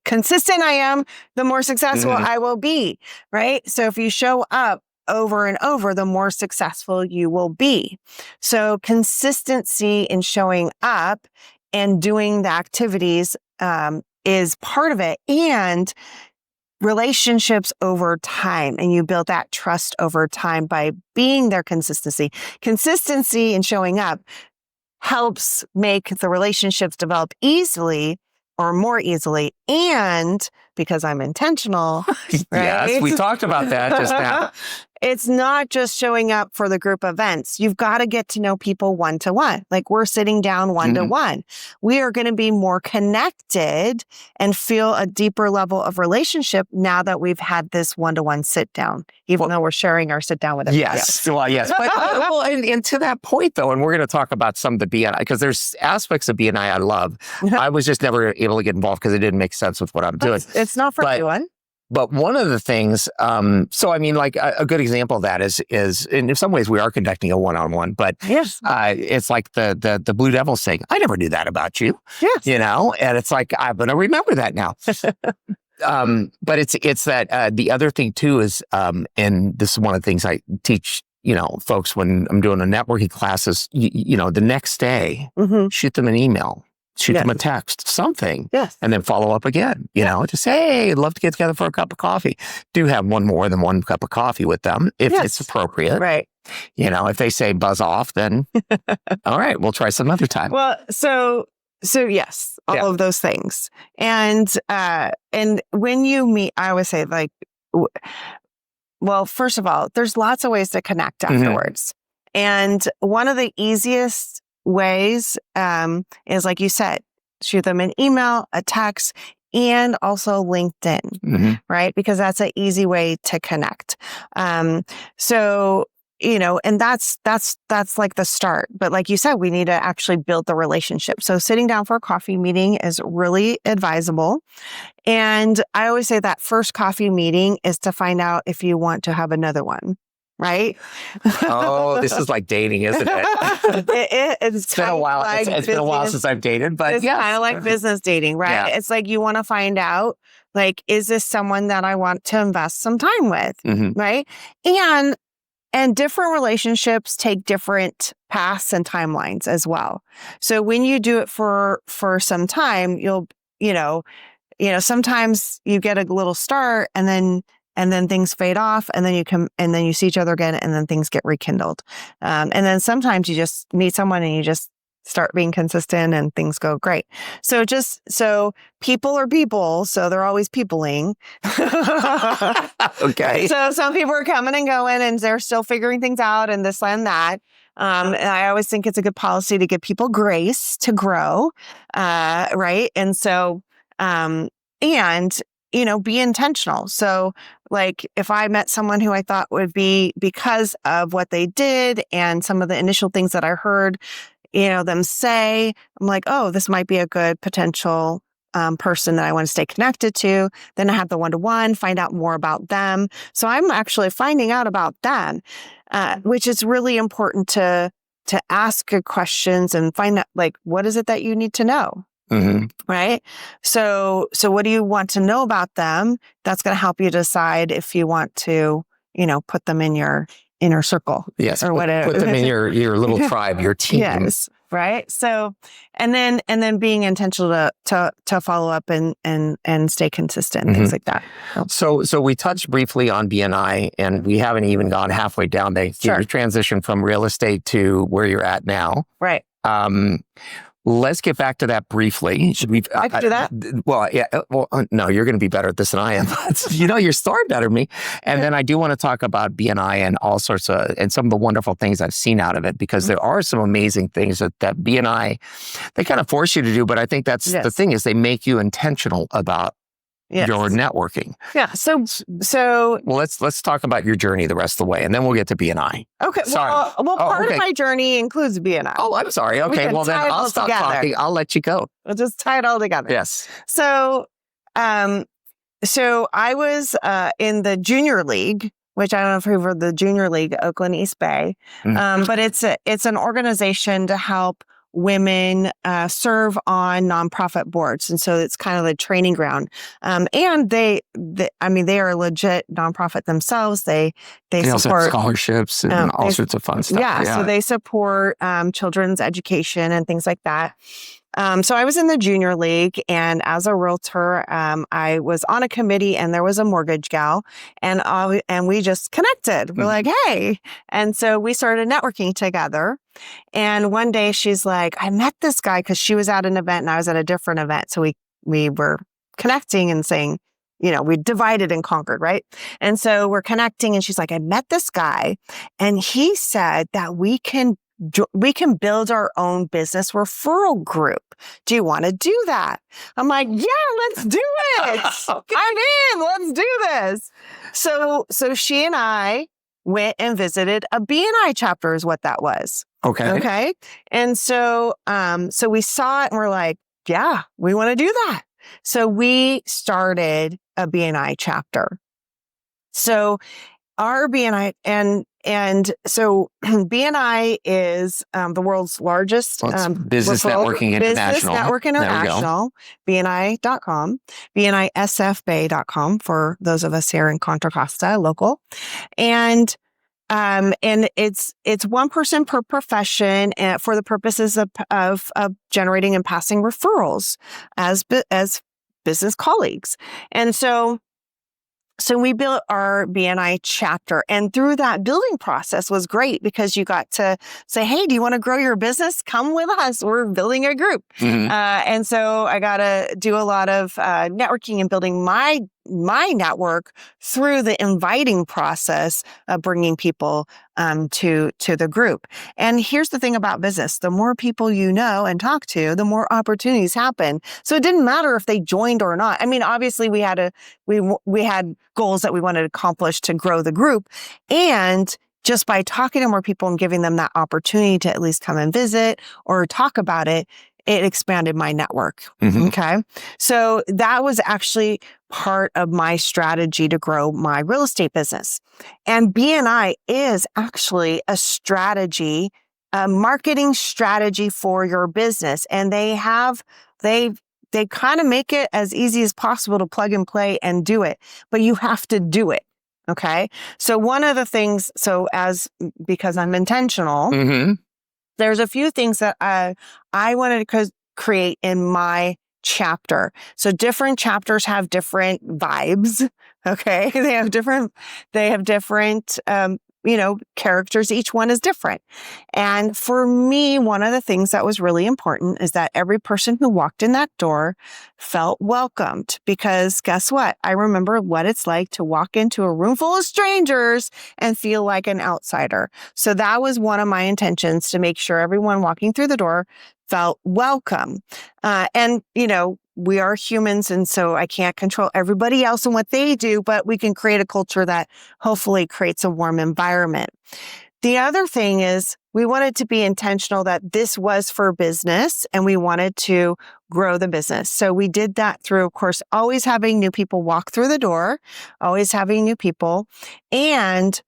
consistent I am, the more successful I will be, right? So if you show up over and over, the more successful you will be. So consistency in showing up and doing the activities is part of it. And relationships over time. And you build that trust over time by being there consistency. Consistency in showing up helps make the relationships develop easily or more easily. And because I'm intentional, right? Yes, we talked about that just now. It's not just showing up for the group events. You've got to get to know people one-to-one. Like we're sitting down one-to-one. We are going to be more connected and feel a deeper level of relationship now that we've had this one-to-one sit down, even though we're sharing our sit down with everybody else. Well, yes. But, and to that point though, and we're going to talk about some of the BNI, because there's aspects of BNI I love. I was just never able to get involved because it didn't make sense with what I'm doing. It's not for everyone. But one of the things, so I mean, like a good example of that is in some ways we are conducting a one-on-one, but Yes. it's like the Blue Devils saying, I never knew that about you, Yes. and it's like, I'm going to remember that now. But it's that the other thing too is, and this is one of the things I teach, folks when I'm doing a networking classes, the next day, shoot them an email. Shoot them a text, something, and then follow up again, just say, hey, I'd love to get together for a cup of coffee. Do have more than one cup of coffee with them if it's appropriate. Right. If they say buzz off, then all right, we'll try some other time. Well, so yes, all of those things. And when you meet, I always say like, well, first of all, there's lots of ways to connect afterwards. And one of the easiest ways is, like you said, shoot them an email, a text, and also LinkedIn, right? Because that's an easy way to connect. So, and that's like the start. But like you said, we need to actually build the relationship. So sitting down for a coffee meeting is really advisable. And I always say that first coffee meeting is to find out if you want to have another one. Right? Oh, this is like dating, isn't it? It's been a while. Like it's been a while since I've dated, but it's kind of like business dating, right? Yeah. It's like you want to find out, like, is this someone that I want to invest some time with, right? And different relationships take different paths and timelines as well. So when you do it for some time, you'll, sometimes you get a little start and then things fade off, and then you see each other again, and then things get rekindled. And then sometimes you just meet someone and you just start being consistent and things go great. So people are people, so they're always peopling. Okay. So some people are coming and going and they're still figuring things out and this and that. And I always think it's a good policy to give people grace to grow. Right. And so, be intentional. So like if I met someone who I thought would be, because of what they did and some of the initial things that I heard, them say, I'm like, oh, this might be a good potential person that I want to stay connected to. Then I have the one-to-one, find out more about them. So I'm actually finding out about them, which is really important to ask good questions and find out, like, what is it that you need to know? Right. So what do you want to know about them? That's going to help you decide if you want to, put them in your inner circle. Yes. Or whatever. Put them in your little tribe, your team. Yes. Right. So, and then being intentional to follow up and stay consistent, things like that. So we touched briefly on BNI, and we haven't even gone halfway down the transition from real estate to where you're at now. Right. Let's get back to that briefly. I can do that. Well, yeah. Well, no, you're going to be better at this than I am. You're starting better than me. And then I do want to talk about BNI and all sorts of, and some of the wonderful things I've seen out of it, because there are some amazing things that BNI, they kind of force you to do. But I think that's the thing, is they make you intentional about your networking. Yeah. So well, let's talk about your journey the rest of the way, and then we'll get to BNI. Okay. Sorry. Well, part of my journey includes BNI. Oh, I'm sorry. Okay. Well, then I'll stop talking. I'll let you go. We'll just tie it all together. Yes. So I was in the junior league, which I don't know if you've heard the junior league, Oakland East Bay, but it's an organization to help women serve on nonprofit boards. And so it's kind of the training ground. And they are a legit nonprofit themselves. They also have scholarships and all sorts of fun stuff. Yeah. So they support children's education and things like that. So I was in the junior league, and as a realtor, I was on a committee, and there was a mortgage gal, and we just connected. We're like, hey. And so we started networking together. And one day she's like, I met this guy, because she was at an event and I was at a different event. So we were connecting and saying, we divided in Concord, right? And so we're connecting, and she's like, I met this guy, and he said that we can build our own business referral group. Do you want to do that? I'm like, yeah, let's do it. I'm in. Let's do this. So she and I went and visited a BNI chapter, is what that was. Okay. And so we saw it and we're like, yeah, we want to do that. So we started a BNI chapter. So our BNI and so BNI is the world's largest Business Networking International. Business Network International, BNI.com, BNISFBay.com for those of us here in Contra Costa, local. And it's one person per profession for the purposes of generating and passing referrals as business colleagues. And so we built our BNI chapter, and through that building process was great because you got to say, hey, do you want to grow your business? Come with us. We're building a group. Mm-hmm. And so I got to do a lot of networking and building my network through the inviting process of bringing people to the group. And here's the thing about business. The more people you know and talk to, the more opportunities happen. So it didn't matter if they joined or not. I mean, obviously we had goals that we wanted to accomplish to grow the group. And just by talking to more people and giving them that opportunity to at least come and visit or talk about it, it expanded my network. Mm-hmm. Okay. So that was actually part of my strategy to grow my real estate business. And BNI is actually a strategy, a marketing strategy for your business. And they kind of make it as easy as possible to plug and play and do it, but you have to do it. Okay. So one of the things, because I'm intentional, Mm-hmm. there's a few things that I wanted to create in my chapter. So different chapters have different vibes. Okay. They have different, characters. Each one is different. And for me, one of the things that was really important is that every person who walked in that door felt welcomed, because guess what? I remember what it's like to walk into a room full of strangers and feel like an outsider. So that was one of my intentions, to make sure everyone walking through the door felt welcome. We are humans, and so I can't control everybody else and what they do, but we can create a culture that hopefully creates a warm environment. The other thing is we wanted to be intentional that this was for business, and we wanted to grow the business. So we did that through, of course, always having new people walk through the door, always having new people, and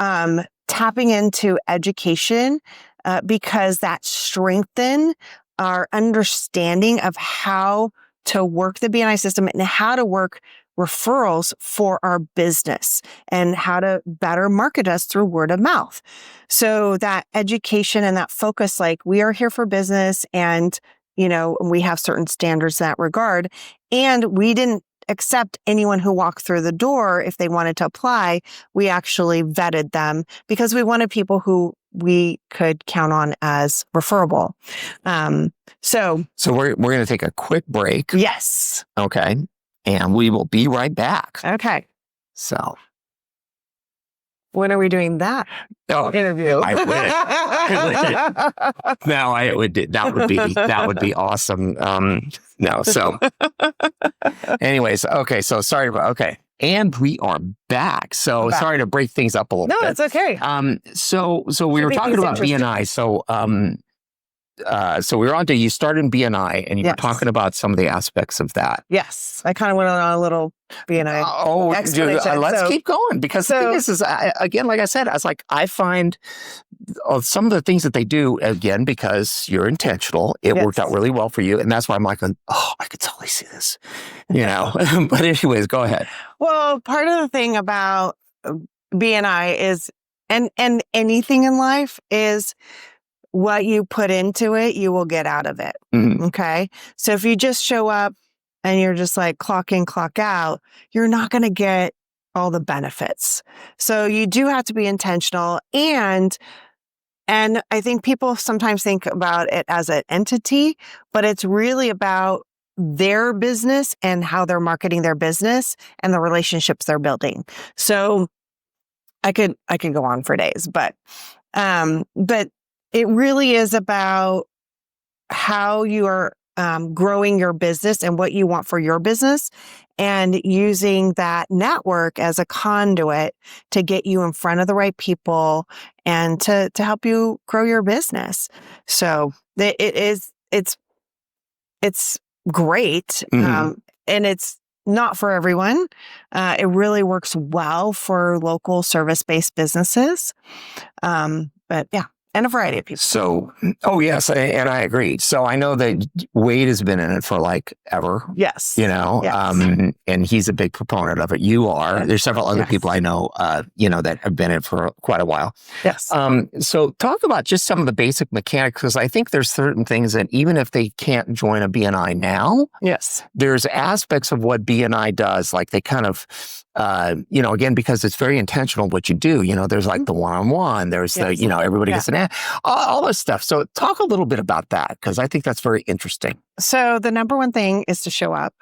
tapping into education because that strengthened our understanding of how to work the BNI system and how to work referrals for our business and how to better market us through word of mouth. So that education and that focus, like we are here for business, and, we have certain standards in that regard. And we didn't accept anyone who walked through the door if they wanted to apply. We actually vetted them because we wanted people who we could count on as referable. So we're going to take a quick break. Yes. Okay. And we will be right back. Okay. So when are we doing that interview? I would. That would be awesome. Anyways, okay. So sorry about, okay. And we are back. So sorry to break things up a little bit. No, it's okay. So we were talking about BNI. So we were on to, you started in BNI, and you were talking about some of the aspects of that. Yes. I kind of went on a little BNI explanation. Let's keep going, because the thing is again, like I said, I find some of the things that they do, again, because you're intentional, it worked out really well for you. And that's why I'm like, I could totally see this, But anyways, go ahead. Well, part of the thing about BNI is, and anything in life is, what you put into it, you will get out of it. Mm-hmm. Okay. So if you just show up and you're just like clock in, clock out, you're not going to get all the benefits. So you do have to be intentional. And I think people sometimes think about it as an entity, but it's really about their business and how they're marketing their business and the relationships they're building. So I could go on for days, but it really is about how you are growing your business and what you want for your business, and using that network as a conduit to get you in front of the right people and to help you grow your business. So it's great. Mm-hmm. And it's not for everyone. It really works well for local service-based businesses. But yeah, and a variety of people. So, oh yes, and I agree. So I know that Wade has been in it for like ever. Yes. And he's a big proponent of it. You are. There's several other people I know, that have been in it for quite a while. Yes. So talk about just some of the basic mechanics, because I think there's certain things that even if they can't join a BNI now, yes, there's aspects of what BNI does, like they kind of, again, because it's very intentional what you do, there's like the one-on-one, there's the, everybody gets an ad, all this stuff. So talk a little bit about that, because I think that's very interesting. So the number one thing is to show up.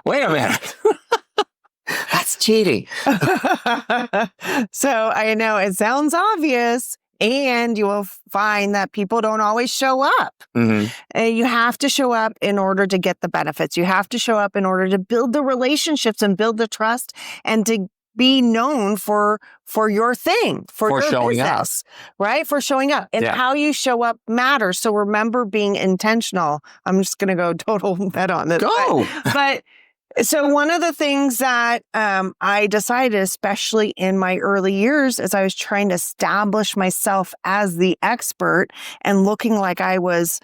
Wait a minute. That's cheating. So I know it sounds obvious, and you will find that people don't always show up. Mm-hmm. And you have to show up in order to get the benefits. You have to show up in order to build the relationships and build the trust and to be known for your thing, for your showing business, right? For showing up. And how you show up matters. So remember being intentional. I'm just going to go total head on this. Go. But so one of the things that I decided, especially in my early years, as I was trying to establish myself as the expert and looking like I was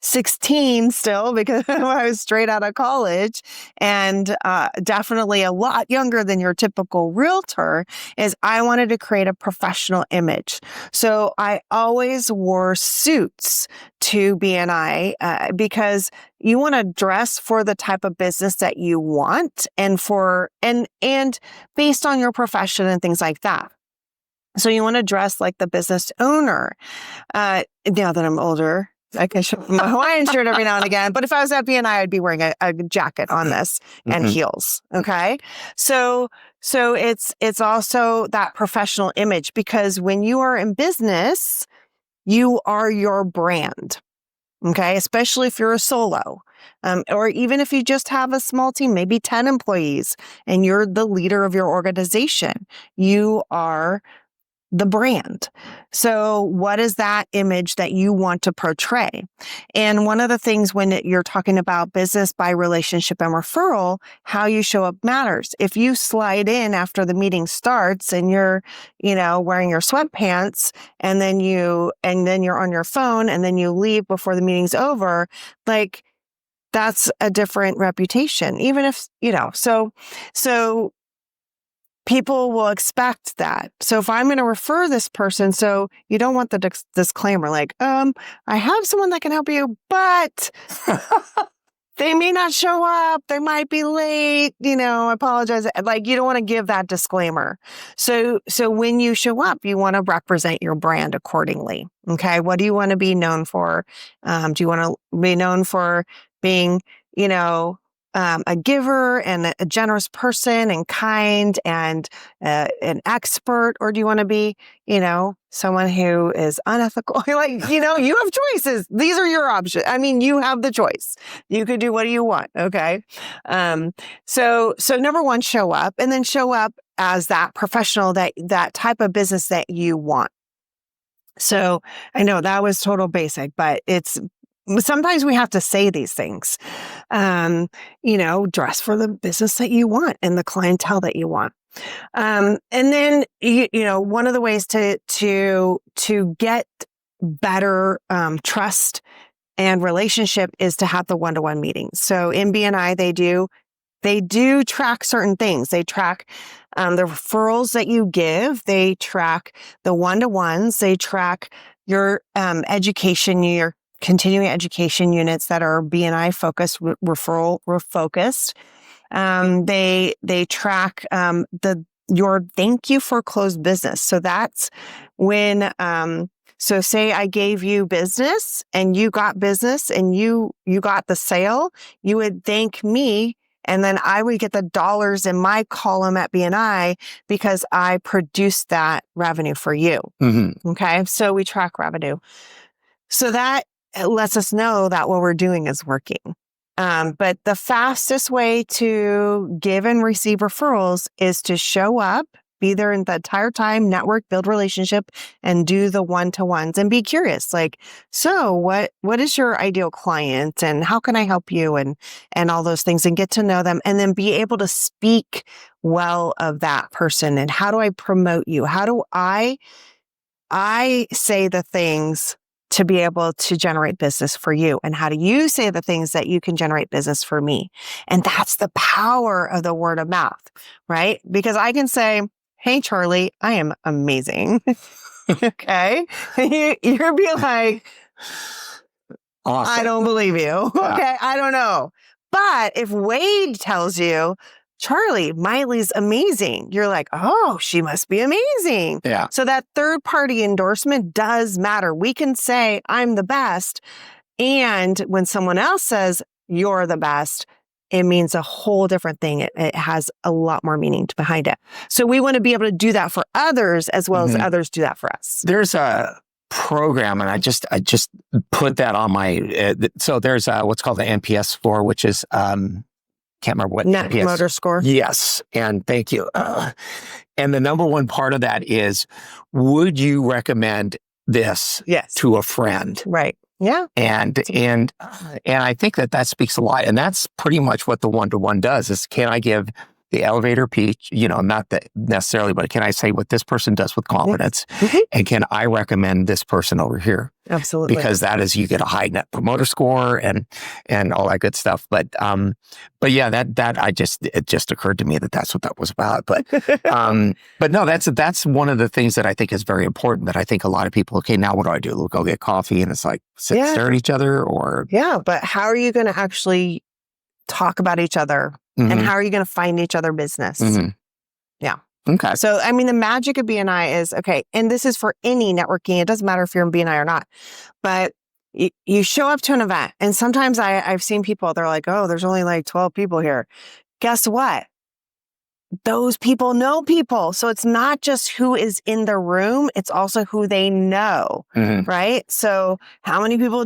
16 still, because I was straight out of college and definitely a lot younger than your typical realtor, is I wanted to create a professional image. So I always wore suits to BNI because you want to dress for the type of business that you want and based on your profession and things like that. So you want to dress like the business owner. Now that I'm older, I can show my Hawaiian shirt every now and again. But if I was at BNI, I'd be wearing a jacket on this and heels. Okay. So it's also that professional image, because when you are in business, you are your brand. Okay. Especially if you're a solo, or even if you just have a small team, maybe 10 employees, and you're the leader of your organization, you are the brand. So what is that image that you want to portray? And one of the things when you're talking about business by relationship and referral, how you show up matters. If you slide in after the meeting starts and you're, wearing your sweatpants and then you're on your phone and then you leave before the meeting's over, like that's a different reputation, even if, so people will expect that. So if I'm going to refer this person, so you don't want the disclaimer like, I have someone that can help you, but they may not show up. They might be late. I apologize. Like, you don't want to give that disclaimer. So when you show up, you want to represent your brand accordingly. Okay. What do you want to be known for? Do you want to be known for being, a giver and a generous person and kind and an expert? Or do you want to be, someone who is unethical? You have choices. These are your options. I mean, you have the choice. You could do what you want. Okay. So number one, show up, and then show up as that professional, that type of business that you want. So I know that was total basic, but sometimes we have to say these things, dress for the business that you want and the clientele that you want. And then, one of the ways to get better trust and relationship is to have the one-to-one meetings. So in BNI, they do track certain things. They track the referrals that you give. They track the one-to-ones. They track your education, your continuing education units that are BNI focused, referral focused. They track your thank you for closed business. So that's when so say I gave you business and you got business and you got the sale, you would thank me, and then I would get the dollars in my column at BNI because I produced that revenue for you. Mm-hmm. Okay, so we track revenue. So that lets us know that what we're doing is working. But the fastest way to give and receive referrals is to show up Be there in the entire time, network, build relationship, and do the one-to-ones and be curious. Like, so what is your ideal client and how can I help you? And all those things, and get to know them, and then be able to speak well of that person. And how do I promote you? How do I say the things to be able to generate business for you? And how do you say the things that you can generate business for me? And that's the power of the word of mouth, right? Because I can say, hey, Charlie, I am amazing. Okay. You'll be like, awesome. I don't believe you. Yeah. Okay. I don't know. But if Wade tells you, Charlie, Miley's amazing, you're like, oh, she must be amazing. Yeah. So that third party endorsement does matter. We can say, I'm the best. And when someone else says, you're the best, it means a whole different thing. It has a lot more meaning behind it. So we want to be able to do that for others as well as others do that for us. There's a program, and I just put that on my, so there's what's called the NPS score, which is, can't remember what. Net promoter score. Yes. And thank you. And the number one part of that is, would you recommend this to a friend? Right. Yeah. And I think that speaks a lot. And that's pretty much what the one-to-one does is, can I give the elevator pitch, not that necessarily, but can I say what this person does with confidence? Mm-hmm. And can I recommend this person over here? Absolutely. Because that is, you get a high net promoter score and all that good stuff. But yeah, it just occurred to me that that's what that was about. But no, that's one of the things that I think is very important, that I think a lot of people, okay, now what do I do? We'll go get coffee, and it's like stare at each other, or. Yeah. But how are you going to actually talk about each other? Mm-hmm. And how are you going to find each other business? Mm-hmm. Yeah. Okay. So, I mean, the magic of BNI is, okay, and this is for any networking. It doesn't matter if you're in BNI or not, but you show up to an event, and sometimes I've seen people, they're like, oh, there's only like 12 people here. Guess what? Those people know people. So it's not just who is in the room, it's also who they know, right? So how many people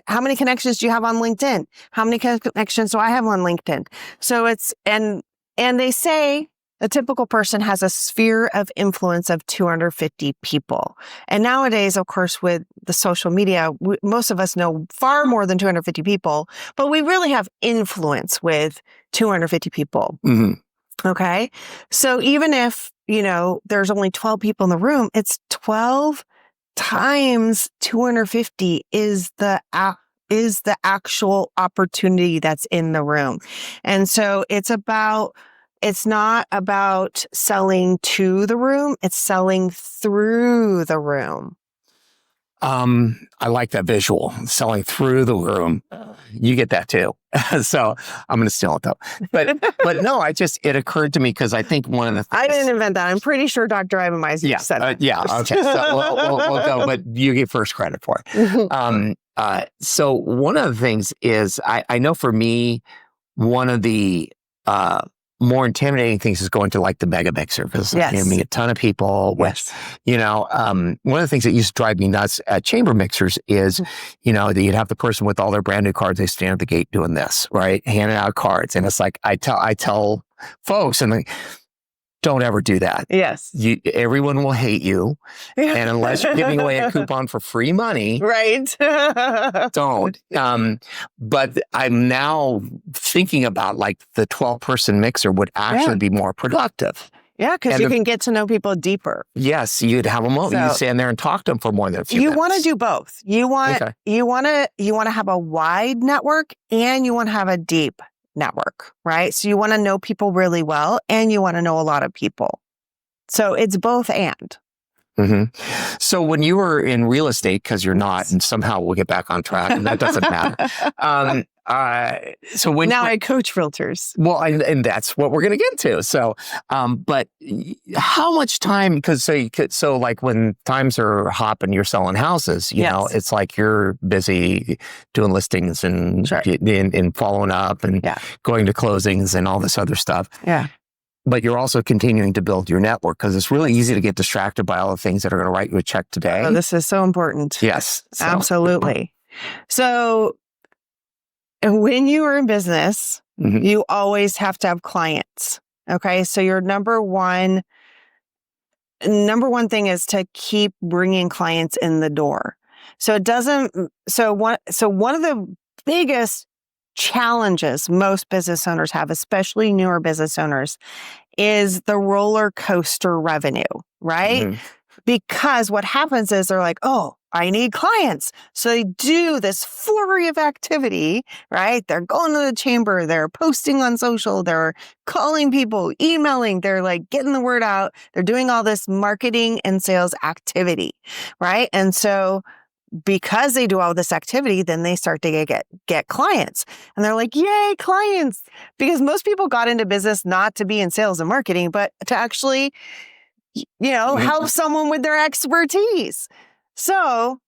how many connections do you have on LinkedIn? How many connections do I have on LinkedIn? So it's, and they say a typical person has a sphere of influence of 250 people. And nowadays, of course, with the social media, most of us know far more than 250 people, but we really have influence with 250 people. Mm-hmm. Okay. So even if, there's only 12 people in the room, it's 12 times 250 is the actual opportunity that's in the room. And so it's not about selling to the room, it's selling through the room. I like that visual, selling through the room. You get that too. So I'm going to steal it though. But no, it occurred to me because I think one of the things, I didn't invent that. I'm pretty sure Dr. Ivan Meisner said that. Yeah. Okay. So we'll go, but you get first credit for it. So one of the things is, I know for me, one of the more intimidating things is going to like the mega mixer, because you meet a ton of people. Yes. One of the things that used to drive me nuts at chamber mixers is, that you'd have the person with all their brand new cards. They stand at the gate doing this, right? Handing out cards. And it's like, I tell folks, and like, don't ever do that. Yes. Everyone will hate you. And unless you're giving away a coupon for free money, right? don't. But I'm now thinking about like the 12-person mixer would actually be more productive. Yeah, because you can get to know people deeper. Yes, you'd have a moment. You stand there and talk to them for more than a few minutes. You want to do both. You want to have a wide network, and you want to have a deep network, right? So you want to know people really well, and you want to know a lot of people. So it's both and. Mm-hmm. So when you were in real estate, because you're not, and somehow we'll get back on track, and that doesn't matter. So when now I coach realtors. Well, and that's what we're going to get to. So, but how much time? Because so like when times are hot and you're selling houses, you know, it's like you're busy doing listings and following up and going to closings and all this other stuff. Yeah. But you're also continuing to build your network, because it's really easy to get distracted by all the things that are going to write you a check today. Oh, this is so important. Yes. So. Absolutely. So when you are in business, you always have to have clients. Okay. So your number one number one thing is to keep bringing clients in the door. So one of the biggest challenges most business owners have, especially newer business owners, is the roller coaster revenue, right? Mhm. Because what happens is they're like, oh, I need clients. So they do this flurry of activity, right? They're going to the chamber, they're posting on social, they're calling people, emailing, they're like getting the word out. They're doing all this marketing and sales activity, right? And so because they do all this activity, then they start to get clients. And they're like, yay, clients. Because most people got into business not to be in sales and marketing, but to actually, help someone with their expertise. So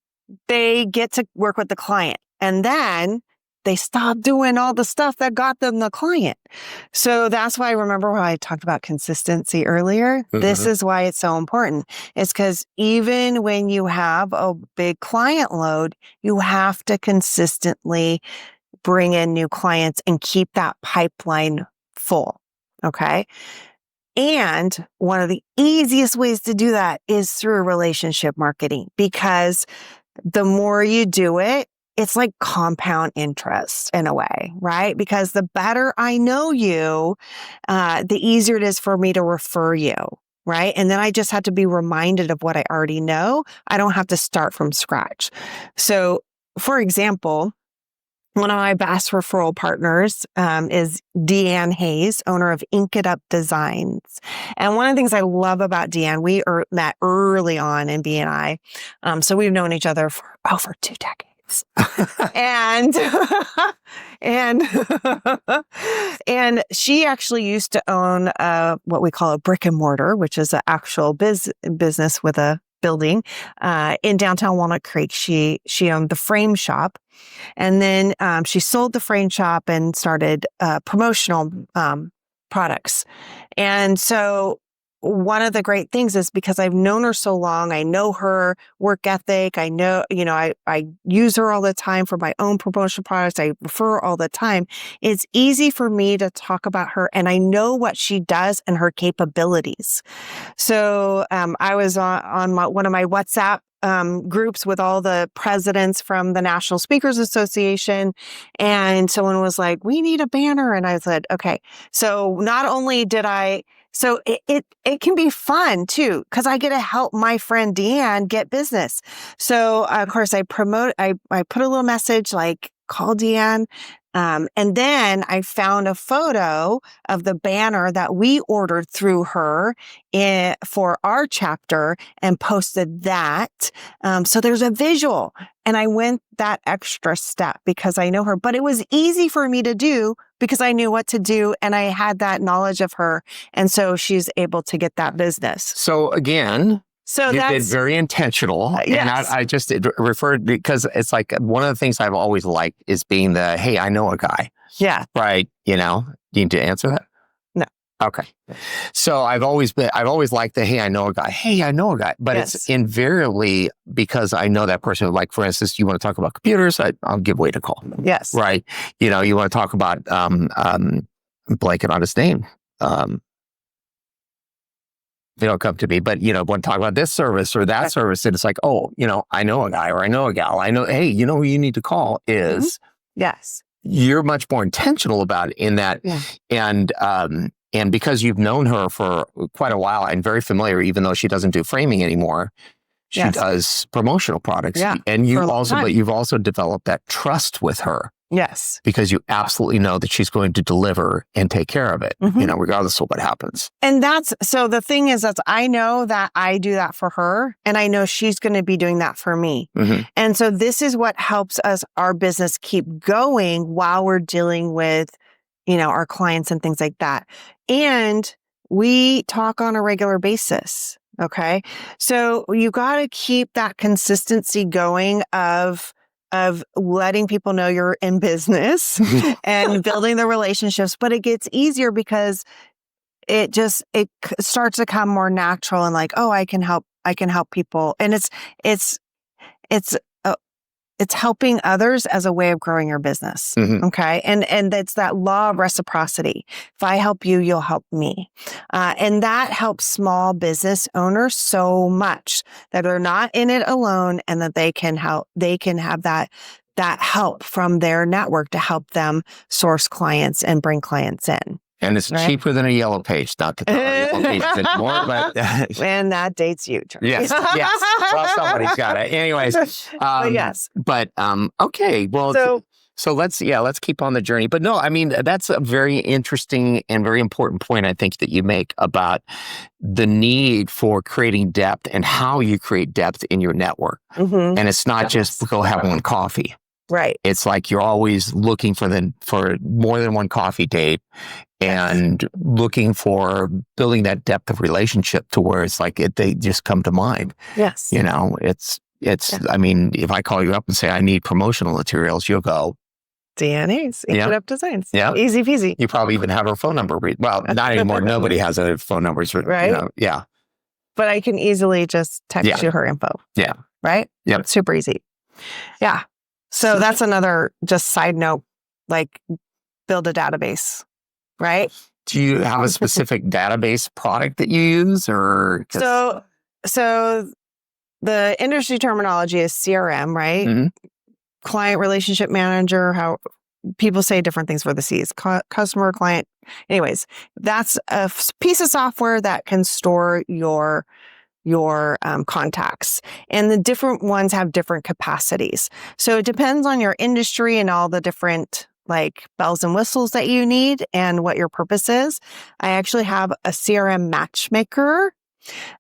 they get to work with the client, and then they stop doing all the stuff that got them the client. So that's why, remember when I talked about consistency earlier? This is why it's so important. It's because even when you have a big client load, you have to consistently bring in new clients and keep that pipeline full. Okay. And one of the easiest ways to do that is through relationship marketing, because the more you do it, it's like compound interest in a way, right? Because the better I know you, the easier it is for me to refer you, right? And then I just have to be reminded of what I already know. I don't have to start from scratch. So, for example, one of my best referral partners is Deanne Hayes, owner of Ink It Up Designs. And one of the things I love about Deanne, we met early on in BNI. So we've known each other for over 2 decades. and and she actually used to own what we call a brick and mortar, which is an actual business with a building in downtown Walnut Creek. She owned the frame shop. And then she sold the frame shop and started promotional products. And so one of the great things is because I've known her so long, I know her work ethic. I know, I use her all the time for my own promotional products. I refer her all the time. It's easy for me to talk about her, and I know what she does and her capabilities. So I was on one of my WhatsApp groups with all the presidents from the National Speakers Association. And someone was like, we need a banner. And I said, okay. So not only did so it can be fun too, because I get to help my friend Deanne get business. So of course I put a little message like, call Deanne. And then I found a photo of the banner that we ordered through her for our chapter and posted that. So there's a visual, and I went that extra step because I know her, but it was easy for me to do because I knew what to do and I had that knowledge of her. And so she's able to get that business. So again, so you that's did very intentional. yes. And I just referred because it's like one of the things I've always liked is being the, hey, I know a guy. Yeah. Right. Do you need to answer that? No. Okay. So I've always liked the, hey, I know a guy. Hey, I know a guy. But Yes. it's invariably because I know that person. Like, for instance, you want to talk about computers, I'll give way to call. Yes. Right. You want to talk about blanket on his name. They don't come to me, but, want to talk about this service or that service. And it's like, oh, I know a guy or I know a gal. I know, hey, who you need to call is. Yes. You're much more intentional about it in that. Yeah. And because you've known her for quite a while and very familiar, even though she doesn't do framing anymore, she Yes. does promotional products. Yeah, And but you've also developed that trust with her. Yes. Because you absolutely know that she's going to deliver and take care of it, regardless of what happens. And so the thing is that I know that I do that for her, and I know she's going to be doing that for me. Mm-hmm. And so this is what helps our business keep going while we're dealing with, our clients and things like that. And we talk on a regular basis. Okay. So you got to keep that consistency going of letting people know you're in business and building the relationships. But it gets easier because it starts to come more natural and like, oh, I can help people. And it's it's helping others as a way of growing your business. Mhm. Okay. And that's that law of reciprocity. If I help you, you'll help me. And that helps small business owners so much that they're not in it alone and that they can have that help from their network to help them source clients and bring clients in. And it's Right. cheaper than a yellow page. Not that there are yellow pages anymore, but And that dates you, Charlie. yes. Well, somebody's got it. Anyways, But yes. But okay. Well, so let's keep on the journey. But no, I mean, that's a very interesting and very important point, I think, that you make about the need for creating depth and how you create depth in your network. Mhm. And it's not just go have one coffee. Right. It's like you're always looking for more than one coffee date and looking for building that depth of relationship to where it's like they just come to mind. Yes. You know, I mean, if I call you up and say I need promotional materials, you'll go, DNAs, Yeah. Up Designs. Yeah. Easy peasy. you probably even have her phone number. Well, not anymore. Nobody has a phone number. Right. Yeah. But I can easily just text Yeah. you her info. Yeah. Right? Yep. Super easy. Yeah. So that's another just side note, like build a database, right? Do you have a specific database product that you use or? So the industry terminology is CRM, right? Mhm. Client relationship manager, how people say different things for the C's, customer, client. Anyways, that's a piece of software that can store your contacts, and the different ones have different capacities. So it depends on your industry and all the different like bells and whistles that you need and what your purpose is. I actually have a CRM matchmaker.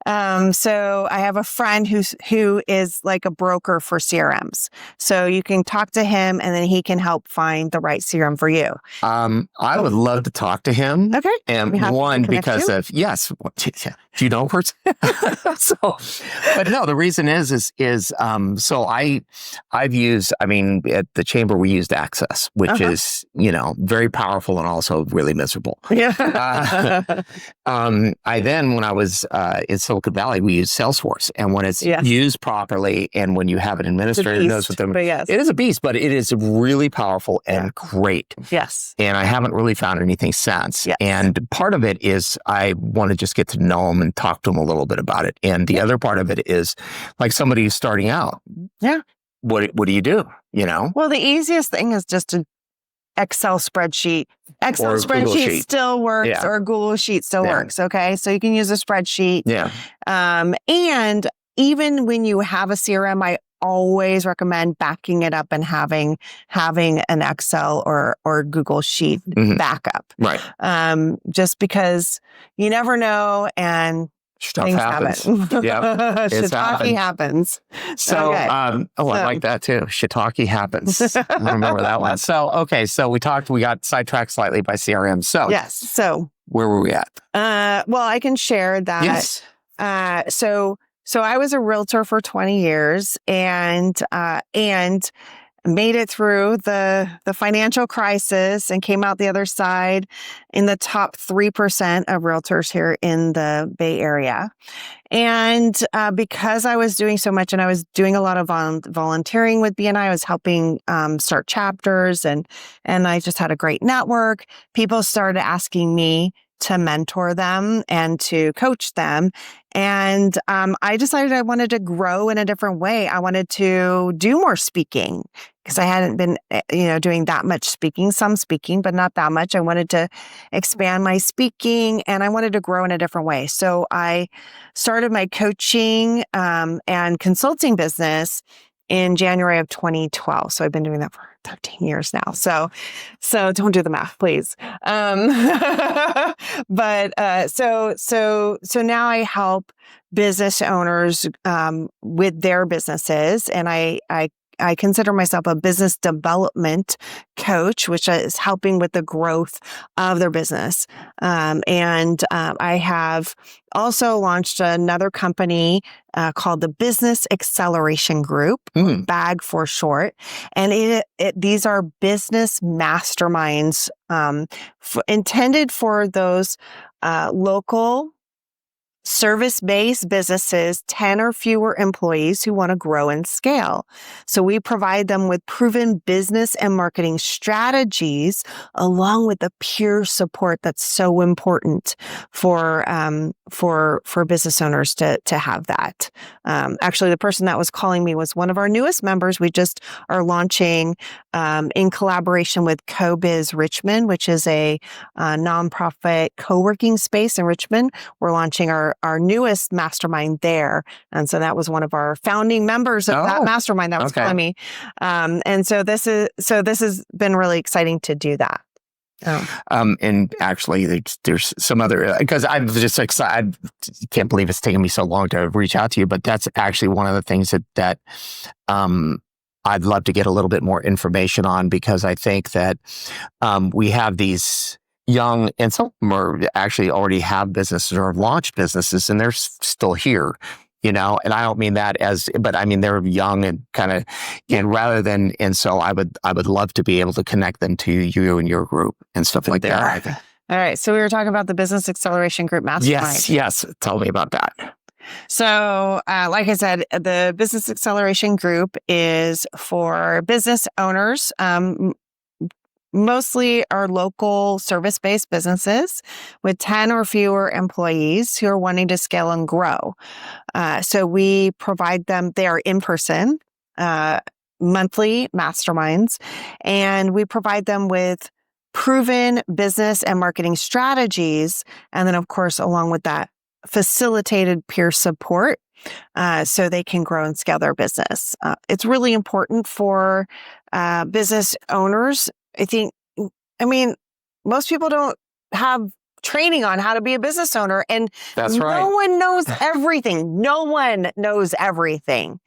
So I have a friend who is like a broker for CRMs. So you can talk to him and then he can help find the right CRM for you. I would love to talk to him. Okay. And We have to one, connect because you? of, yes. Do you know her? So, but no, the reason is so I've used, I mean, at the chamber, we used Access, which is, very powerful and also really miserable. Yeah. I then, when I was in Silicon Valley, we used Salesforce. And when it's used properly and when you have an administrator who knows what they're doing, yes. it is a beast, but it is really powerful and great. Yes. And I haven't really found anything since. Yes. And part of it is I want to just get to know them and talk to them a little bit about it. And the other part of it is like somebody who's starting out. Yeah. What do you do? Well, the easiest thing is just an Excel spreadsheet. Excel Or a Google spreadsheet sheet. still works, Yeah. or a Google sheet still works. Okay. So you can use a spreadsheet. Yeah. And even when you have a CRM, I always recommend backing it up and having an Excel or Google sheet backup. Right. Just because you never know and Stuff things happens. happen. Yep. Shiitake happens. So, Okay. I like that too. Shiitake happens. I remember that one. So, okay. So we got sidetracked slightly by CRM. So Yes. So where were we at? well, I can share that. Yes. So I was a realtor for 20 years and made it through the financial crisis and came out the other side in the top 3% of realtors here in the Bay Area. And because I was doing so much and I was doing a lot of volunteering with BNI, I was helping start chapters and I just had a great network. People started asking me to mentor them and to coach them. And I decided I wanted to grow in a different way. I wanted to do more speaking because I hadn't been, doing that much speaking, some speaking, but not that much. I wanted to expand my speaking and I wanted to grow in a different way. So I started my coaching and consulting business in January of 2012. So I've been doing that for 13 years now. So don't do the math, please. But so now I help business owners with their businesses, and I consider myself a business development coach, which is helping with the growth of their business. And I have also launched another company called the Business Acceleration Group, BAG for short. And these are business masterminds intended for those local service-based businesses, 10 or fewer employees who want to grow and scale. So we provide them with proven business and marketing strategies along with the peer support that's so important for business owners to have that. Actually, the person that was calling me was one of our newest members. We just are launching in collaboration with CoBiz Richmond, which is a nonprofit co-working space in Richmond. We're launching our newest mastermind there. And so that was one of our founding members of that mastermind that was calling me. And so this has been really exciting to do that. And actually there's some other, because I'm just excited. I can't believe it's taken me so long to reach out to you, but that's actually one of the things that I'd love to get a little bit more information on, because I think that we have these young, and some of them are actually already have businesses or have launched businesses, and they're still here, and I don't mean that but I mean, they're young and kind of, and so I would love to be able to connect them to you and your group and stuff like that. All right. So we were talking about the Business Acceleration Group Mastermind. Yes. Tell me about that. So, like I said, the Business Acceleration Group is for business owners, mostly our local service-based businesses with 10 or fewer employees who are wanting to scale and grow. So we provide them, they are in-person, monthly masterminds, and we provide them with proven business and marketing strategies. And then, of course, along with that, facilitated peer support so they can grow and scale their business. It's really important for business owners. I mean, most people don't have training on how to be a business owner, and that's right. No one knows everything. No one knows everything,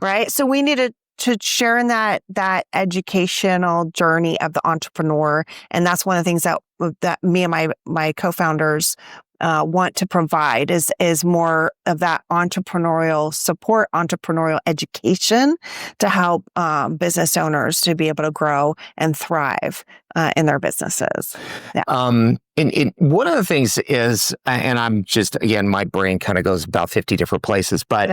right? So we need to share in that educational journey of the entrepreneur, and that's one of the things that me and my co-founders want to provide is more of that entrepreneurial support, entrepreneurial education to help business owners to be able to grow and thrive in their businesses. Yeah. And one of the things is, and I'm just, again, my brain kind of goes about 50 different places, but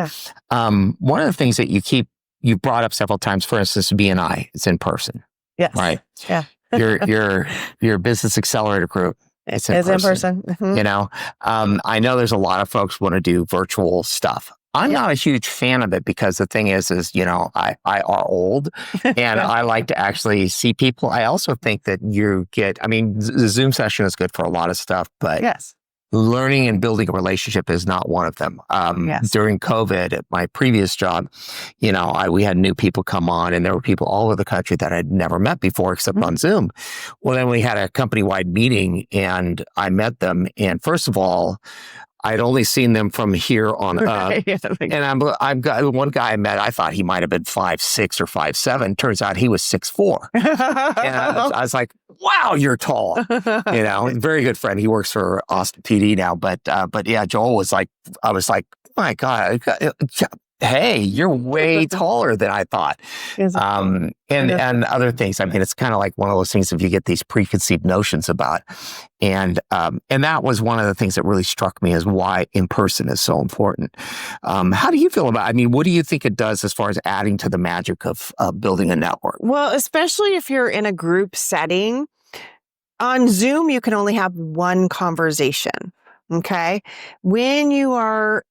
one of the things that you brought up several times, for instance, BNI, it's in person. Yes. Right. Yeah. your Business Accelerator Group. It's in person. I know there's a lot of folks want to do virtual stuff. I'm not a huge fan of it, because the thing is I are old and I like to actually see people. I also think that the Zoom session is good for a lot of stuff, but learning and building a relationship is not one of them. During COVID at my previous job, we had new people come on, and there were people all over the country that I'd never met before except on Zoom. Well, then we had a company-wide meeting and I met them. And first of all, I'd only seen them from here on up. And I've got one guy I met, I thought he might have been 5'6" or 5'7". Turns out he was 6'4". And I was like, wow, you're tall. Very good friend. He works for Austin PD now. But yeah, Joel was like, I was like, oh my God, hey, you're way taller than I thought. And other things. I mean, it's kind of like one of those things if you get these preconceived notions about. And that was one of the things that really struck me as why in person is so important. How do you feel about it? I mean, what do you think it does as far as adding to the magic of building a network? Well, especially if you're in a group setting, on Zoom, you can only have one conversation. Okay. When you are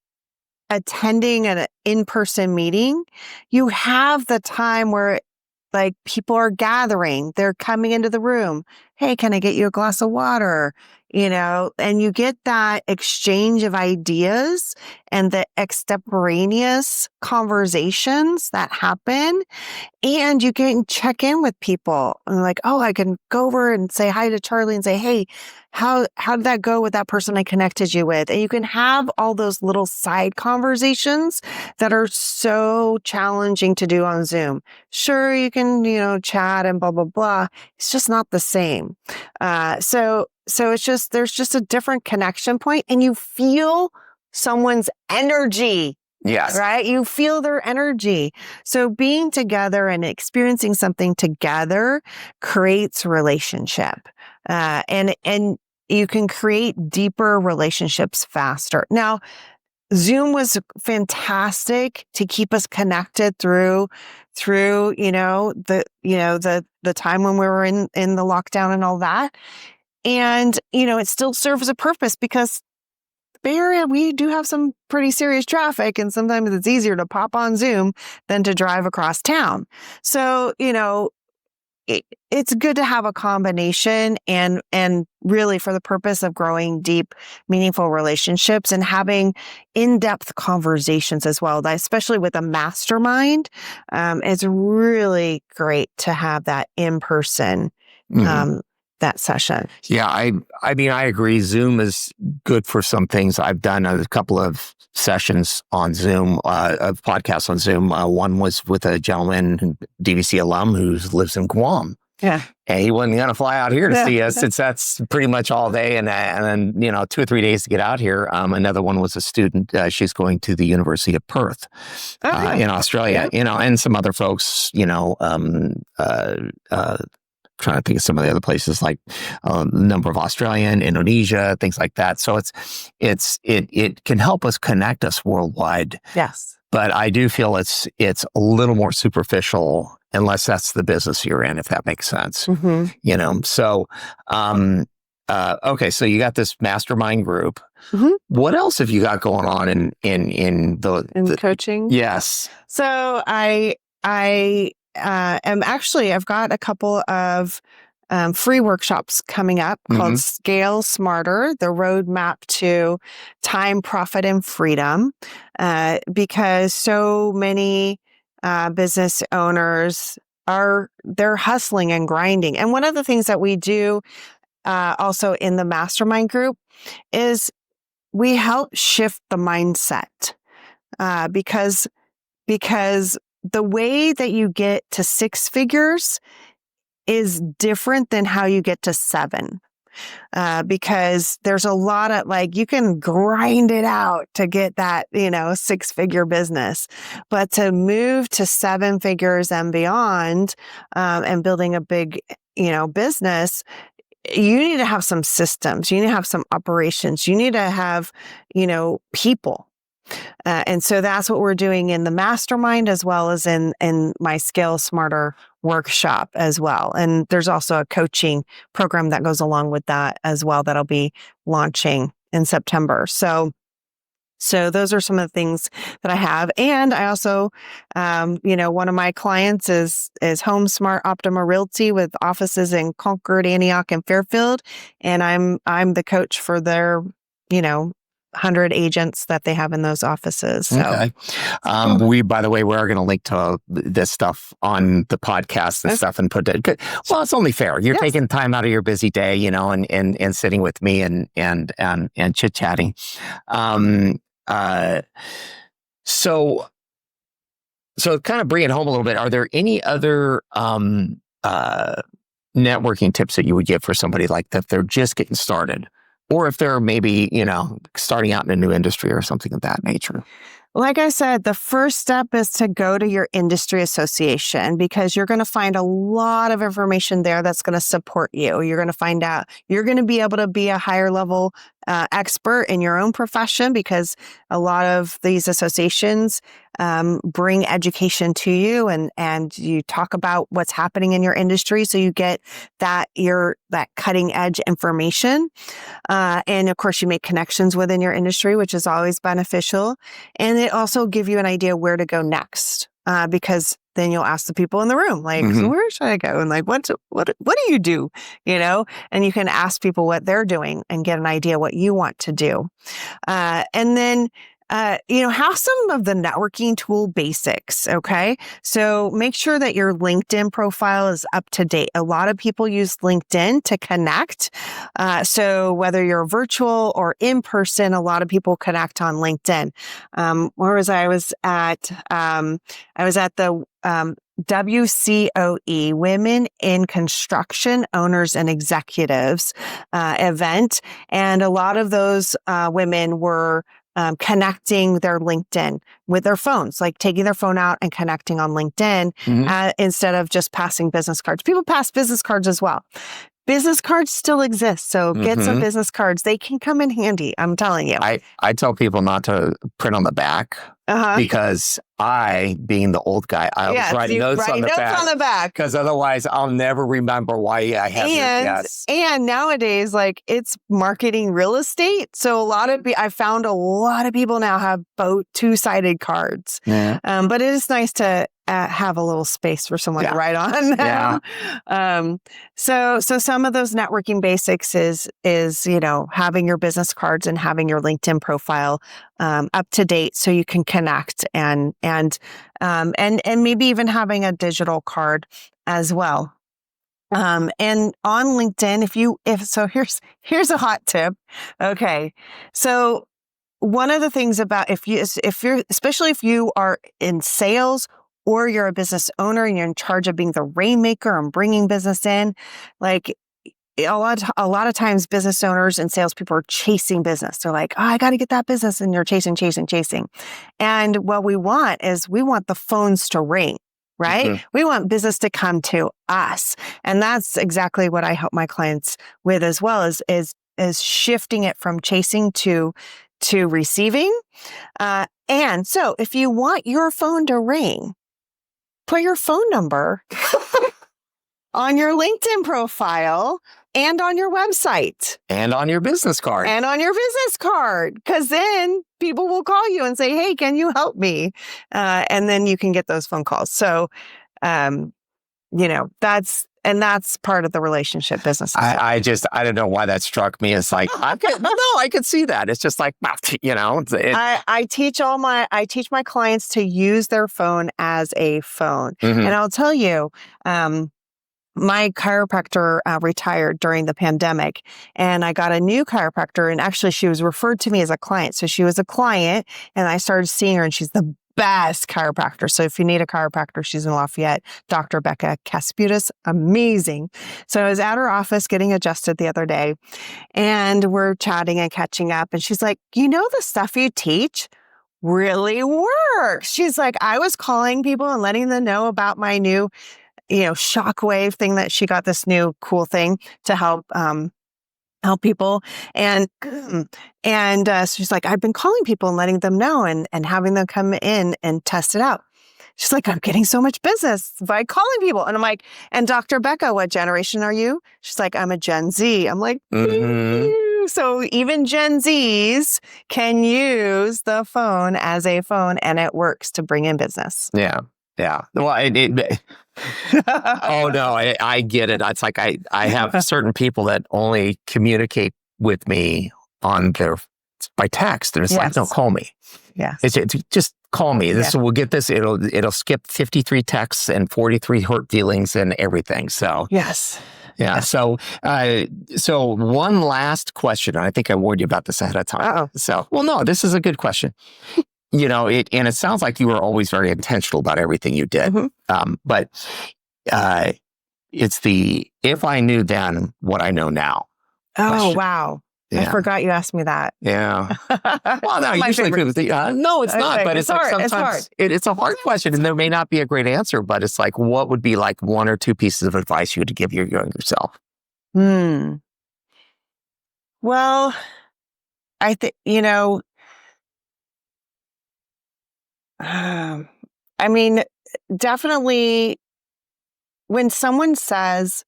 attending an in-person meeting, you have the time where people are gathering, they're coming into the room. Hey, can I get you a glass of water? And you get that exchange of ideas and the extemporaneous conversations that happen. And you can check in with people and I can go over and say hi to Charlie and say, hey, how did that go with that person I connected you with? And you can have all those little side conversations that are so challenging to do on Zoom. Sure, you can, chat and blah, blah, blah. It's just not the same. So it's there's just a different connection point, and you feel someone's energy. Yes. Right? You feel their energy. So being together and experiencing something together creates relationship. And you can create deeper relationships faster. Now, Zoom was fantastic to keep us connected through the time when we were in the lockdown and all that. And, it still serves a purpose because the Bay Area, we do have some pretty serious traffic, and sometimes it's easier to pop on Zoom than to drive across town. So, it's good to have a combination and really for the purpose of growing deep, meaningful relationships and having in-depth conversations as well. Especially with a mastermind, it's really great to have that in person. That session. Yeah, I mean, I agree. Zoom is good for some things. I've done a couple of sessions on Zoom, of podcasts on Zoom. One was with a gentleman, DVC alum, who lives in Guam. Yeah. And he wasn't going to fly out here to see us. That's pretty much all day. And then, 2 or 3 days to get out here. Another one was a student. She's going to the University of Perth in Australia, and some other folks, trying to think of some of the other places like a number of Australian, Indonesia, things like that. So it can help us connect us worldwide. Yes. But I do feel it's a little more superficial unless that's the business you're in, if that makes sense. Mm-hmm. So, okay. So you got this mastermind group. Mm-hmm. What else have you got going on in the coaching? Yes. So I've got a couple of free workshops coming up called Scale Smarter, the roadmap to time, profit, and freedom. Because so many business owners they're hustling and grinding. And one of the things that we do also in the mastermind group is we help shift the mindset because the way that you get to 6 figures is different than how you get to 7. Because there's a lot of you can grind it out to get that, 6-figure business, but to move to 7 figures and beyond, and building a big, business, you need to have some systems, you need to have some operations, you need to have, people. And so that's what we're doing in the mastermind as well as in my Scale Smarter workshop as well. And there's also a coaching program that goes along with that as well that'll be launching in September. So those are some of the things that I have. And I also, one of my clients is Home Smart Optima Realty with offices in Concord, Antioch, and Fairfield. And I'm the coach for their, 100 agents that they have in those offices. So. Okay. By the way, we are going to link to this stuff on the podcast and stuff and put it. Well, it's only fair. You're taking time out of your busy day, and sitting with me and chit chatting. So kind of bring it home a little bit. Are there any other networking tips that you would give for somebody like that if they're just getting started? Or if they're maybe, starting out in a new industry or something of that nature? Like I said, the first step is to go to your industry association because you're going to find a lot of information there that's going to support you. You're going to find out, you're going to be able to be a higher level expert in your own profession because a lot of these associations bring education to you and you talk about what's happening in your industry. So you get that cutting edge information. And of course you make connections within your industry, which is always beneficial. And it also give you an idea where to go next. Because then you'll ask the people in the room, so where should I go? And what do you do? And you can ask people what they're doing and get an idea what you want to do. And then, have some of the networking tool basics. Okay. So make sure that your LinkedIn profile is up to date. A lot of people use LinkedIn to connect. So whether you're virtual or in person, a lot of people connect on LinkedIn. Where was I? I was at the WCOE, Women in Construction Owners and Executives event. And a lot of those women were connecting their LinkedIn with their phones, taking their phone out and connecting on LinkedIn instead of just passing business cards. People pass business cards as well. business cards still exist. So get some Mhm. business cards. They can come in handy. I'm telling you. I tell people not to print on the back because I, being the old guy, I always write notes on the back. Because otherwise I'll never remember why I have your yes. And nowadays, like, it's marketing real estate. So I found a lot of people now have both two-sided cards. Yeah. But it is nice to have a little space for someone to write on. So some of those networking basics is having your business cards and having your LinkedIn profile up to date so you can connect and maybe even having a digital card as well. And on LinkedIn, here's a hot tip. Okay. So one of the things about especially if you are in sales or you're a business owner and you're in charge of being the rainmaker and bringing business in, like a lot of times business owners and salespeople are chasing business. They're like, oh, I got to get that business. And you're chasing. And what we want the phones to ring, right? Mm-hmm. We want business to come to us. And that's exactly what I help my clients with as well is shifting it from chasing to receiving. And so if you want your phone to ring, put your phone number on your LinkedIn profile and on your website. And on your business card. Because then people will call you and say, hey, can you help me? And then you can get those phone calls. So, that's part of the relationship business. I don't know why that struck me. It's like, I could see that. It's just like, I teach my clients to use their phone as a phone. Mm-hmm. And I'll tell you, my chiropractor retired during the pandemic, and I got a new chiropractor, and actually she was referred to me as a client. So she was a client, and I started seeing her, and she's the best chiropractor. So if you need a chiropractor, she's in Lafayette, Dr. Becca Casputis, amazing. So I was at her office getting adjusted the other day, and we're chatting and catching up, and she's like, the stuff you teach really works. She's like, I was calling people and letting them know about my new shockwave thing that she got, this new cool thing to help people. And so she's like, I've been calling people and letting them know and having them come in and test it out. She's like, I'm getting so much business by calling people. And I'm like, and Dr. Becca, what generation are you? She's like, I'm a Gen Z. I'm like, mm-hmm. So even Gen Zs can use the phone as a phone, and it works to bring in business. Yeah. Yeah. Well, oh no, I get it. It's like I have certain people that only communicate with me by text, and it's like, no, call me. Yeah, it's just call me. We'll get this. It'll skip 53 texts and 43 hurt feelings and everything. So yes. Yeah. So one last question. I think I warned you about this ahead of time. Uh-oh. So, well, no, this is a good question. And it sounds like you were always very intentional about everything you did. Mm-hmm. But it's if I knew then what I know now. Oh, question. Wow. Yeah. I forgot you asked me that. Yeah. Well, no, usually people think, no, it's not. But it's like hard. Sometimes it's a hard question, and there may not be a great answer, but it's like, what would be like one or two pieces of advice you would give your younger self? Well, I think, I mean, definitely when someone says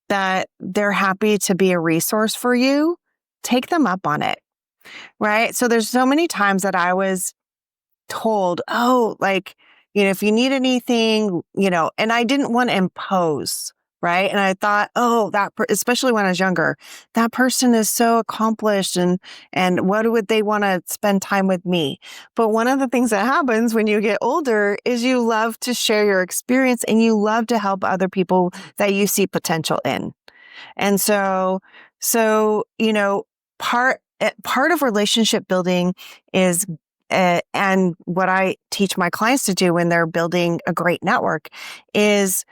that they're happy to be a resource for you, take them up on it, right? So there's so many times that I was told, if you need anything, and I didn't want to impose, right? And I thought, especially when I was younger, that person is so accomplished and what would they want to spend time with me? But one of the things that happens when you get older is you love to share your experience and you love to help other people that you see potential in. And so, part of relationship building is and what I teach my clients to do when they're building a great network is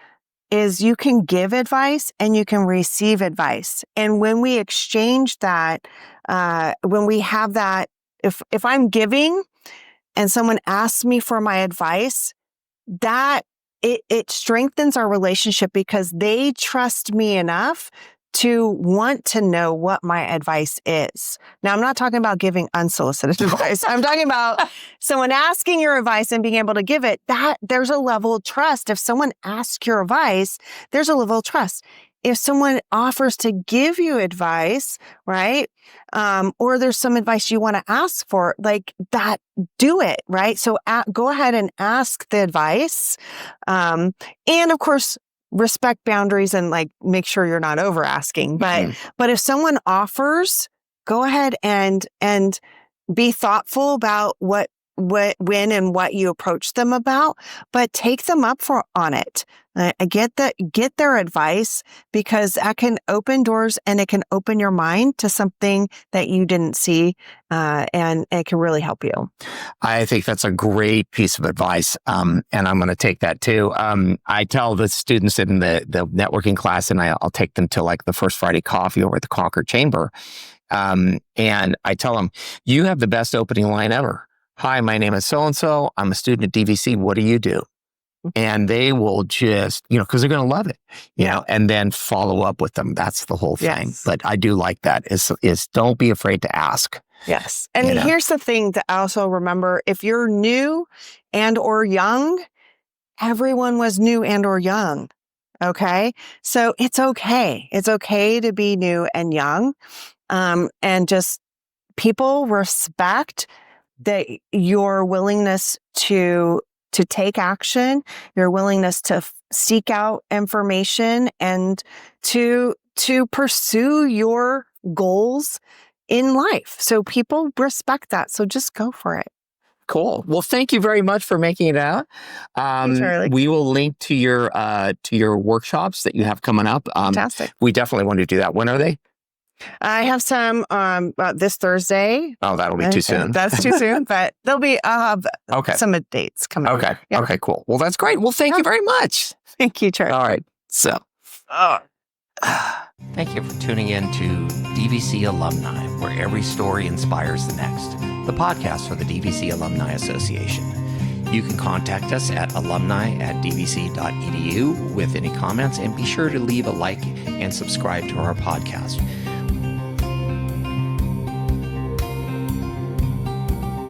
you can give advice and you can receive advice. And when we exchange that, when we have that, if I'm giving and someone asks me for my advice, that it strengthens our relationship because they trust me enough to want to know what my advice is. Now, I'm not talking about giving unsolicited advice. I'm talking about someone asking your advice and being able to give it. There's a level of trust. If someone asks your advice, there's a level of trust. If someone offers to give you advice, right? Or there's some advice you want to ask for, like that, do it, right? So go ahead and ask the advice. And of course, respect boundaries and like make sure you're not over asking. But if someone offers, go ahead and be thoughtful about when and what you approach them about, but take them up on it. Get their advice, because that can open doors and it can open your mind to something that you didn't see, and it can really help you. I think that's a great piece of advice, and I'm going to take that too. I tell the students in the networking class, and I'll take them to like the first Friday coffee over at the Concord Chamber, and I tell them, you have the best opening line ever. Hi, my name is so-and-so. I'm a student at DVC. What do you do? And they will just, because they're going to love it, and then follow up with them. That's the whole thing. Yes. But I do like that is don't be afraid to ask. Yes. And here's the thing to also remember, if you're new and or young, everyone was new and or young. Okay. So it's okay. It's okay to be new and young. And just people respect your willingness to take action, your willingness to seek out information and to pursue your goals in life. So people respect that. So just go for it. Cool. Well, thank you very much for making it out. We will link to your workshops that you have coming up. Fantastic. We definitely want to do that. When are they? I have some this Thursday. Oh, that'll be too soon. That's too soon, but I'll have some dates coming. Okay. Yep. Okay, cool. Well, that's great. Well, thank you very much. Thank you, Charlie. All right. So, Thank you for tuning in to DVC Alumni, where every story inspires the next, the podcast for the DVC Alumni Association. You can contact us at alumni@dvc.edu with any comments, and be sure to leave a like and subscribe to our podcast.